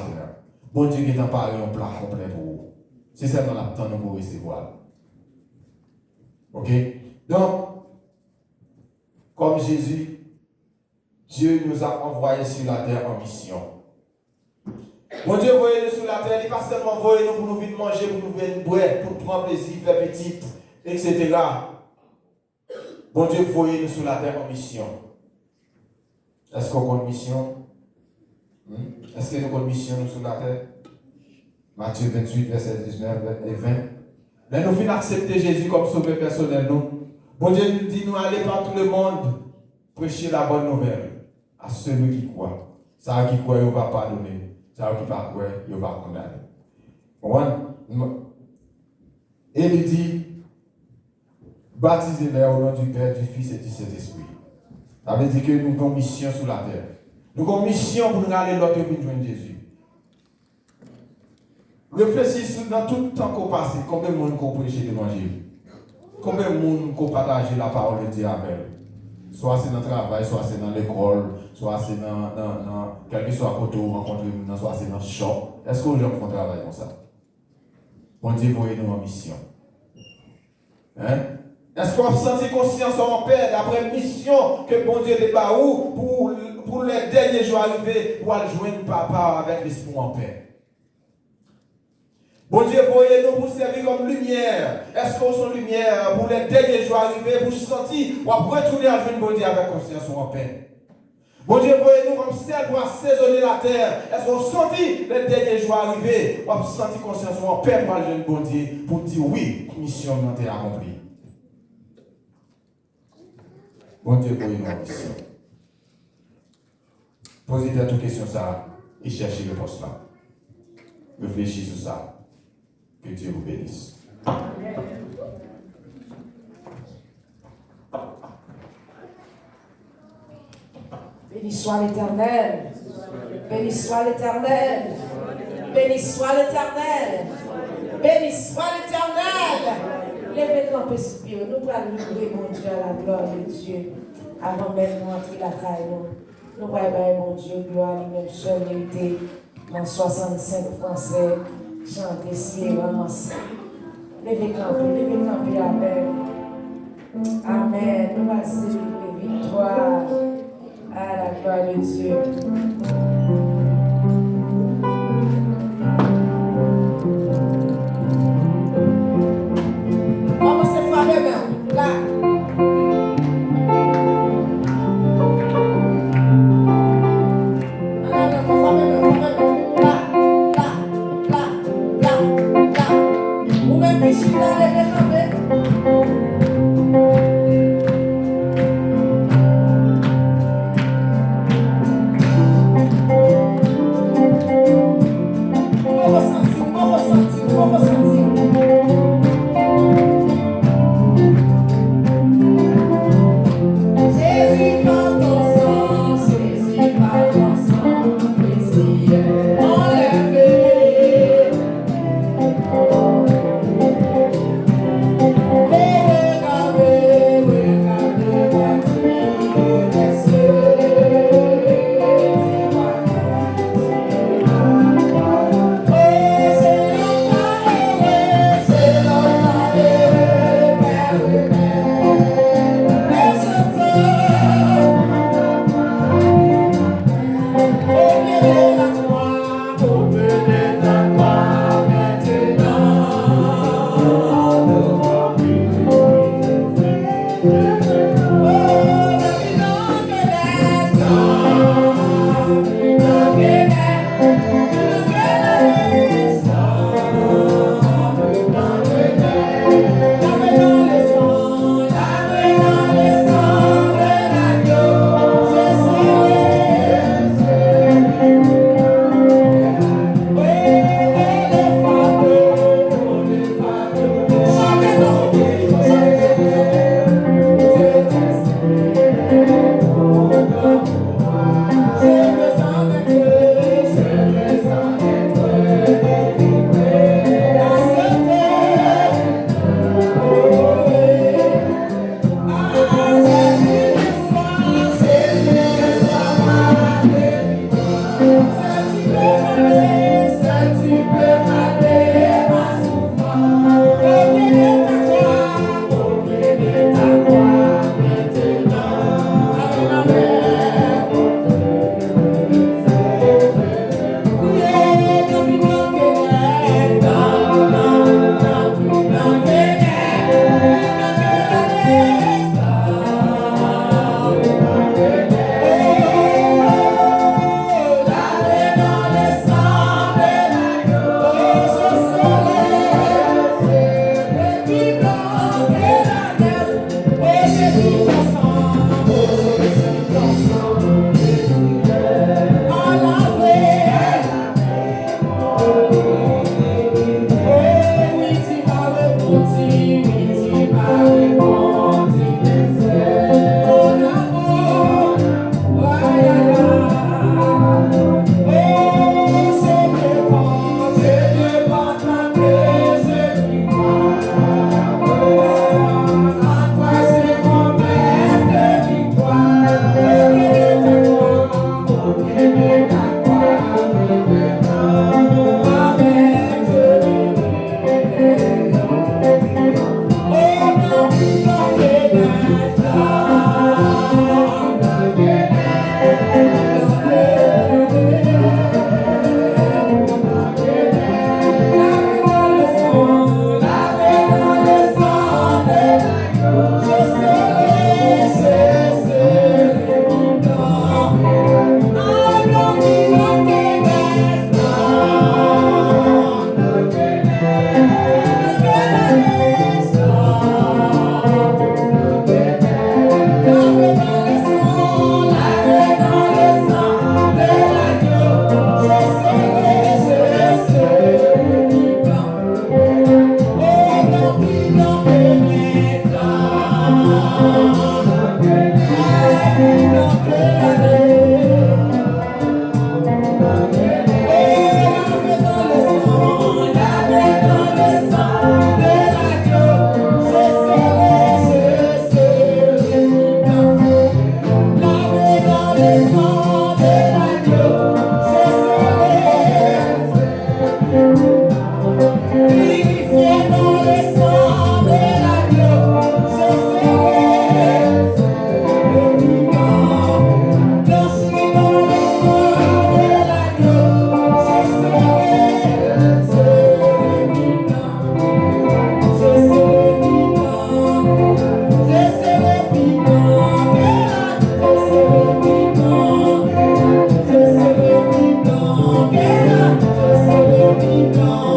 bon Dieu qui est en parle un plat complet pour vous. C'est seulement la temps pour recevoir. Ok? Donc, comme Jésus, Dieu nous a envoyés sur la terre en mission. Bon Dieu, voyez-nous sur la terre, il n'est pas seulement envoyé nous pour nous venir manger, pour nous venir boire, pour nous prendre plaisir, faire petit, etc. Bon Dieu, voyez-nous sur la terre en mission. Est-ce qu'on a une mission? Est-ce que nous avons une mission sur la terre? Matthieu 28, verset 19 et 20. Là, nous venons accepter Jésus comme sauveur personnel. Bon Dieu nous dit, nous allons par tout le monde prêcher la bonne nouvelle à celui qui croit. Ça qui croit, il ne va pas pardonner. Ça qui ne va pas croire, il va condamner. Et il dit, baptisez-les au nom du Père, du Fils et du Saint-Esprit. Ça veut dire que nous avons une mission sur la terre. Nous avons une mission pour nous aller l'autre pour joindre Jésus. Réfléchissez dans tout le temps qu'on passe, combien de monde qu'on prêche l'évangile. Combien de monde qu'on partage la parole de Dieu avec. Soit c'est dans le travail, soit c'est dans l'école, soit c'est dans quel que soit côté où on rencontre, soit c'est dans le shop. Est-ce que les gens font travail comme ça? Bon Dieu, voyez-nous en mission. Hein? Est-ce qu'on a senti conscience en paix d'après la mission que bon Dieu débat pour les derniers jours arrivés pour aller joindre papa avec l'esprit en paix? Bon Dieu, voyez-nous pour servir comme lumière. Est-ce qu'on sont lumière pour les derniers jours arrivés pour sentir ou après retourner à joindre bon Dieu avec conscience en paix? Bon Dieu, voyez-nous comme celle pour assaisonner la terre. Est-ce qu'on sentit les derniers jours arrivés ou sentir conscience en paix pour aller joindre bon Dieu pour dire oui, mission n'a été accomplie? Bon Dieu, voyez-nous en mission. Posez-vous toutes questions ça et cherchez le poste là. Réfléchissez sur ça. Que Dieu vous bénisse. Béni soit l'Éternel. Béni soit l'Éternel. Béni soit l'Éternel. Béni soit l'Éternel. Levez nos esprits. Nous allons louer mon Dieu à la gloire de Dieu. Avant même d'entrer la caille. Nous allons mon Dieu, gloire, lui-même seul mérité. Dans 65 français, chanter silence. Levez camper, amen. Amen. Nous allons célébrer victoire à la gloire de Dieu. Comment c'est fameux, même? Là. Enlevé. Je serai vivant,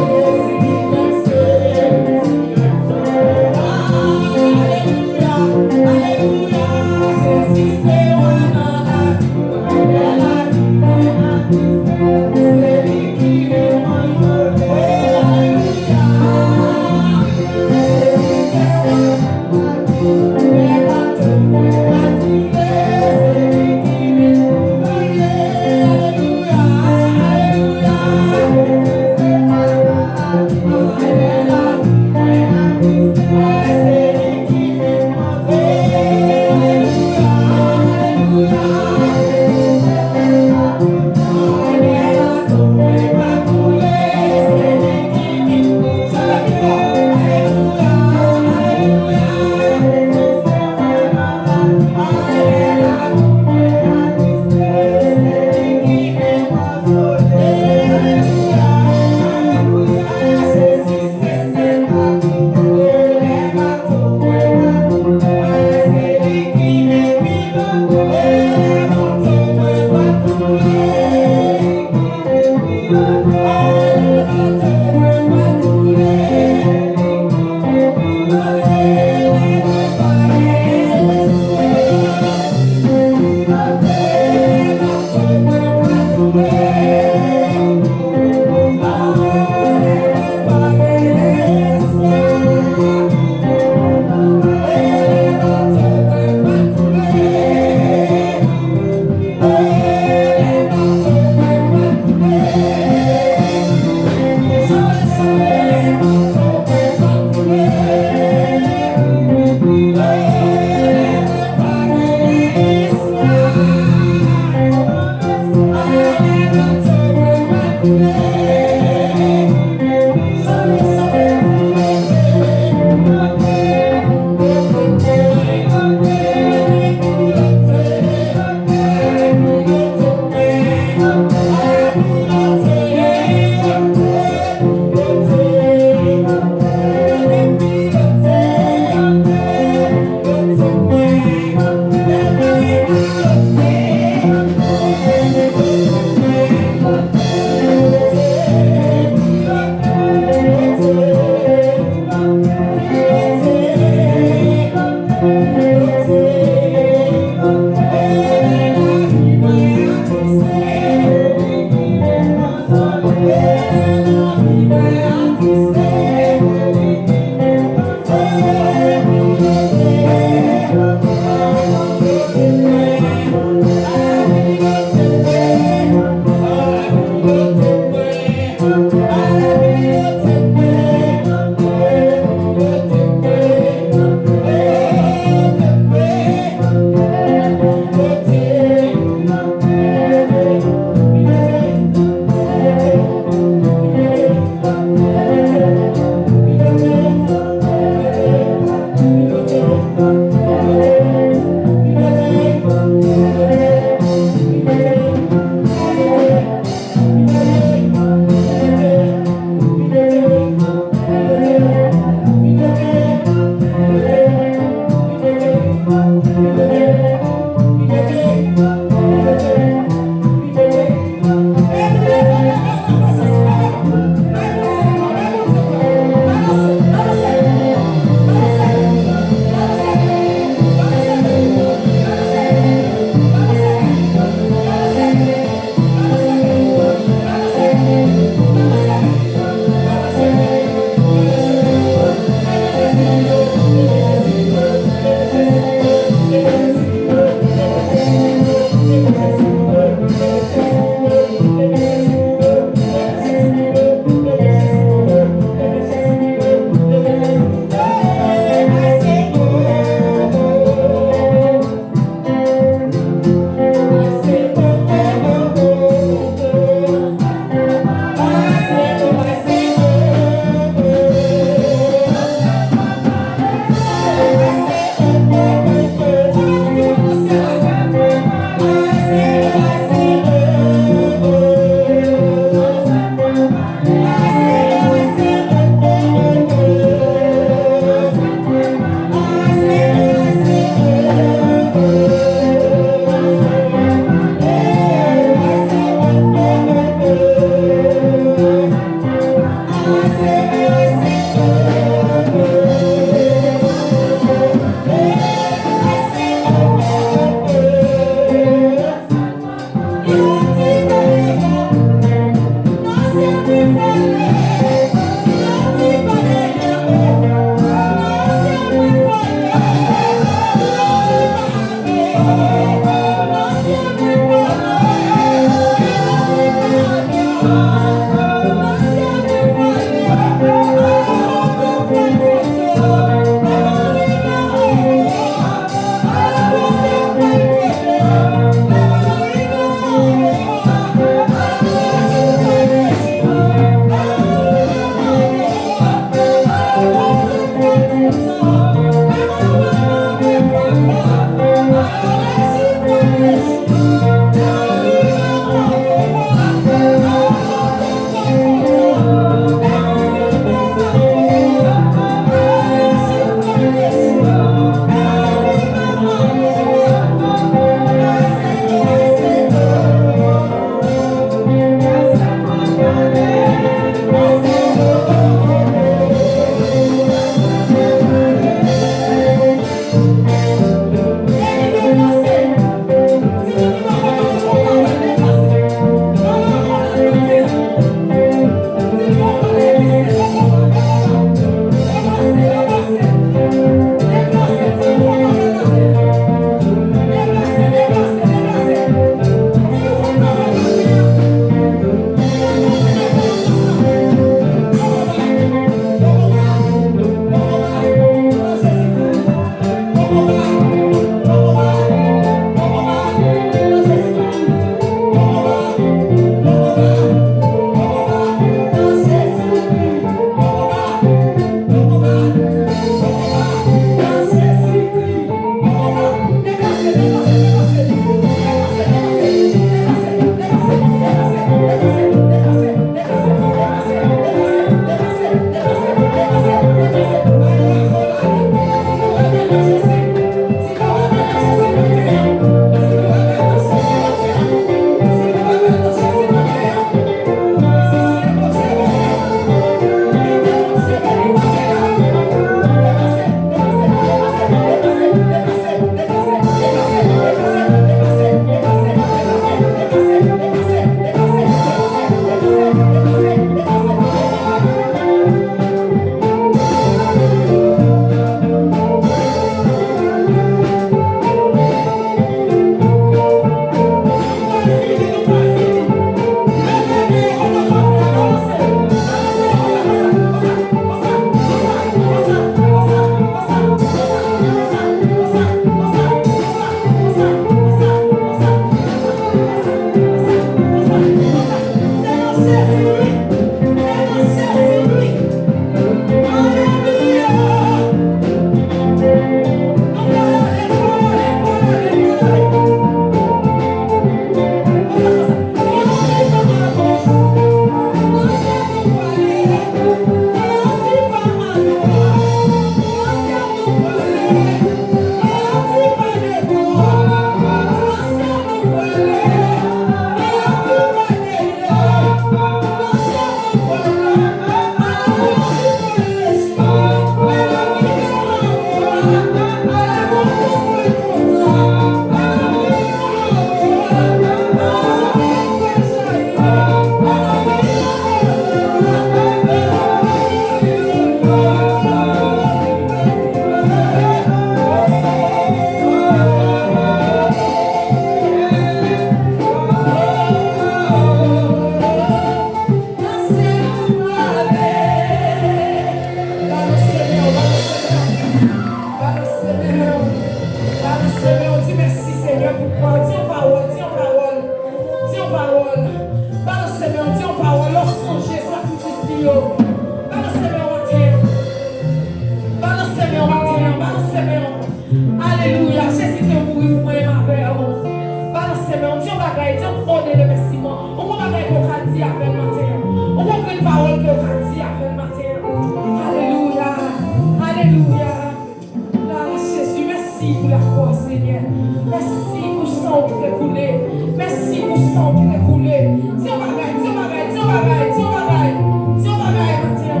Seigneur. Merci pour sang qui est coulé. Merci pour sang qui est coulé. Dieu bagaille, Dieu bagaille, Dieu bagaille, Dieu bagaille. Dieu bagaille, matin.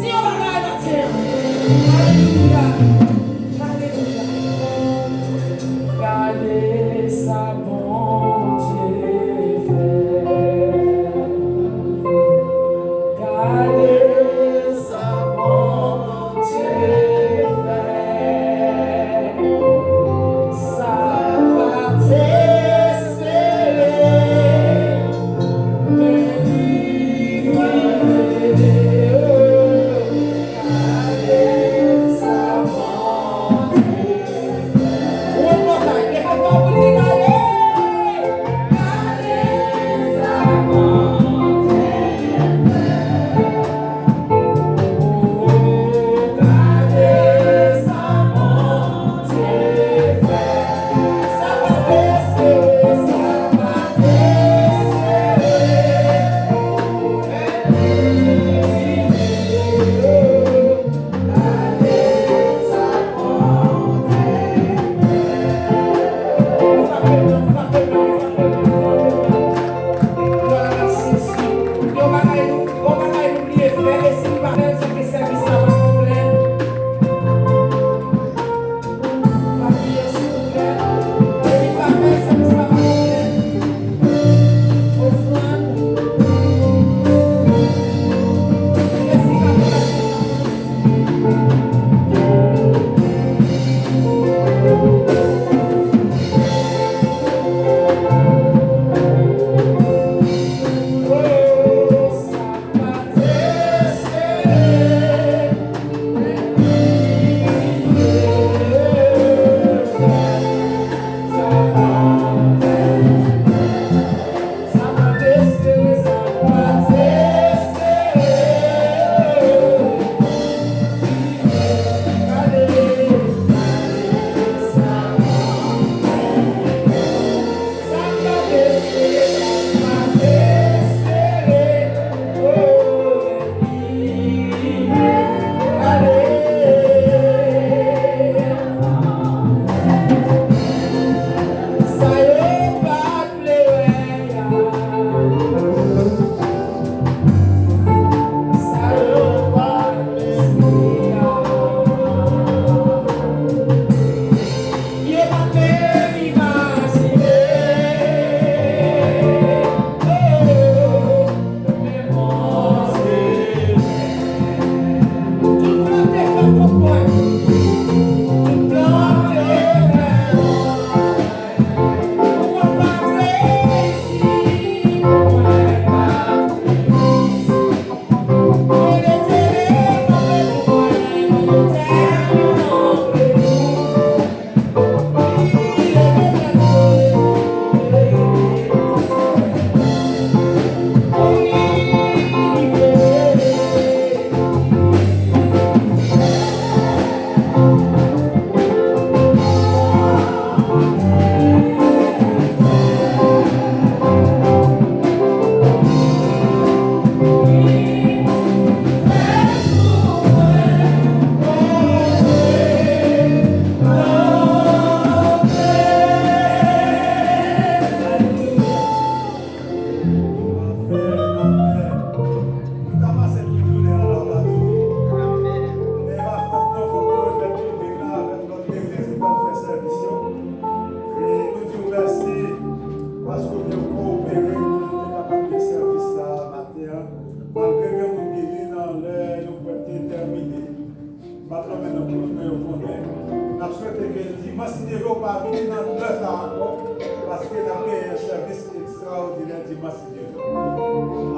Dieu bagaille, matin. Alléluia. Alléluia. Gardez sa bonté fait. Gardez sa bonté fait. Sa bonté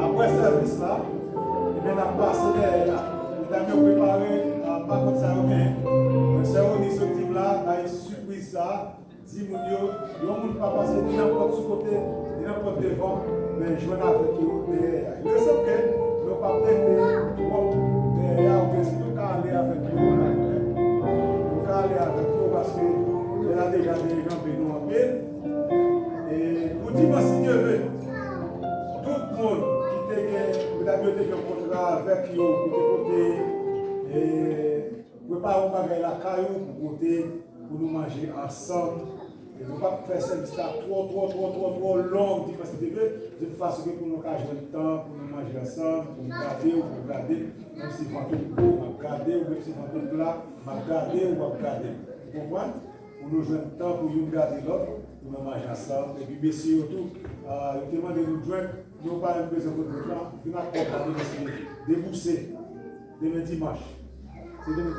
Après ce service-là, on a passé derrière. Nous avons préparé, pas comme ça, mais on ce type-là, on a une surprise ça. Si vous ne pas passer de n'importe ce côté, de n'importe devant, mais je vais avec vous derrière. Il est simple que nous ne pas peut-être derrière, ou si nous aller avec vous, nous aller avec vous parce que il y a déjà des gens qui nous en paix. Et pour dire si Dieu veut, tout le monde qui a un contrat avec vous, pour côté, et vous ne pouvez pas la caillou pour côté, pour nous manger ensemble. Et nous ne pouvons pas faire service trop long, d'une façon que pour nous cacher le temps, pour nous manger ensemble, pour nous garder ou pour garder, même si vent tout beau, on va garder, ou même si vent tout plat, on va garder ou on va garder. Vous comprenez? Pour nous jouer le temps, pour nous garder l'autre, pour nous manger ensemble. Et puis, messieurs, surtout, il demande de nous joindre, nous n'avons pas besoin de notre temps, nous n'avons pas débousser demain dimanche. C'est demain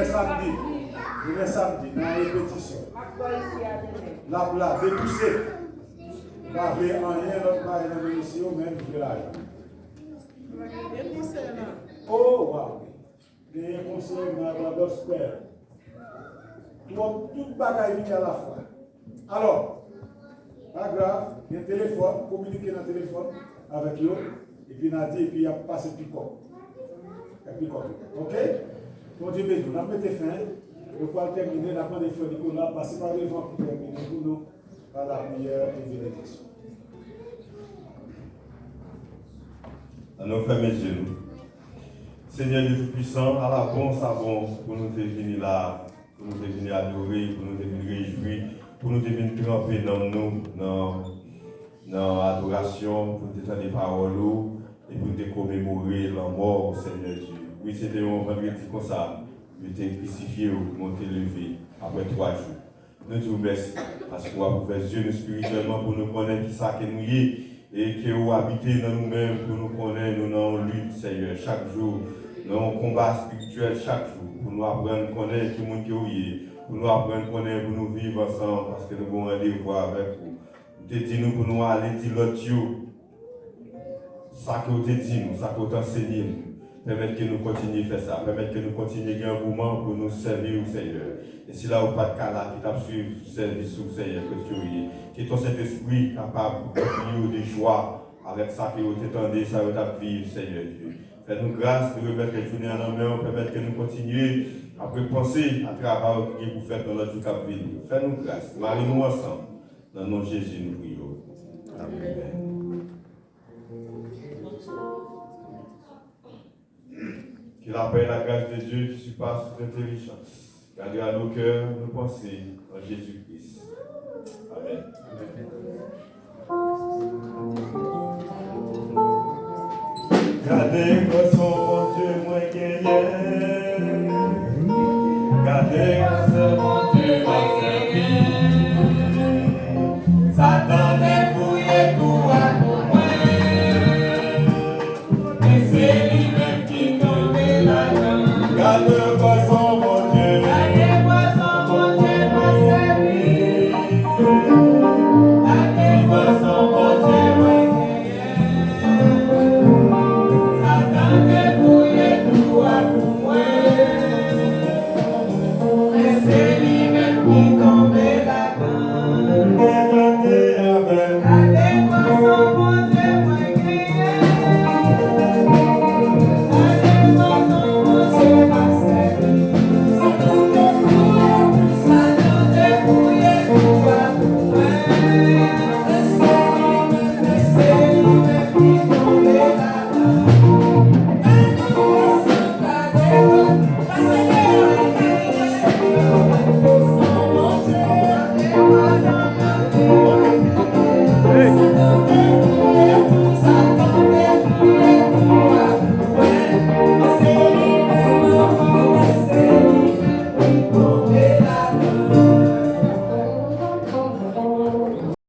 samedi. Demain samedi, dans la répétition. Là, débousser. Pas ver en rien, l'autre pas dans l'émission, même je vais l'argent. Oh, wow. Il y a un conseil dans la gospel. Toute bagaille vient à la fois. Alors, pas grave, il y a un téléphone, communiquer dans le téléphone avec eux, et puis on a dit, et puis il y a passé pico. Ok? Bon Dieu béni, on a mis fin, le poil terminé, on a pris des feux Nicolas, passer par devant pour terminer pour nous, par la prière et bénédiction. Alors, frères, messieurs, Seigneur Dieu Tout-Puissant, à la bon savon, pour nous venir là, pour nous venir adorer, pour nous venir réjouir, pour nous venir tremper dans nous, dans l'adoration, pour nous faire des paroles et pour nous commémorer la mort, Seigneur Dieu. Oui, c'était un vendredi comme ça, il était crucifié ou monté levé après 3 jours. Nous te remercions parce qu'on va faire Dieu spirituellement pour nous connaître qui ça que nous y et que vous habitez dans nous-mêmes pour nous connaître, nous dans lutte, Seigneur, chaque jour, dans un combat spirituel chaque jour, pour nous apprendre à connaître tout le monde qui est, pour nous apprendre à connaître, pour nous vivre ensemble, parce que nous avons un rendez-vous avec vous. Vous te dites nous pour nous aller dire l'autre jour, ça que vous te dites nous, ça que vous t'enseignez. Permettre que nous continuions à faire ça, permettre que nous continuions à un moment pour nous servir au Seigneur. Et si là, vous pas de cas là, qui t'a suivi le service au Seigneur, que ton Saint-Esprit capable de joie avec ça que vous t'étendez, ça vous t'a vivre, Seigneur Dieu. Faites-nous grâce de remettre les journées en main, permettre que nous continuions à penser à travers ce que vous faites dans notre jour qui vient. Faites-nous grâce, marie-nous ensemble. Dans le nom de Jésus, nous prions. Amen. Que la paix et la grâce de Dieu qui surpasse toute intelligence garde à nos cœurs, nos pensées en Jésus-Christ. Amen. Gardez vos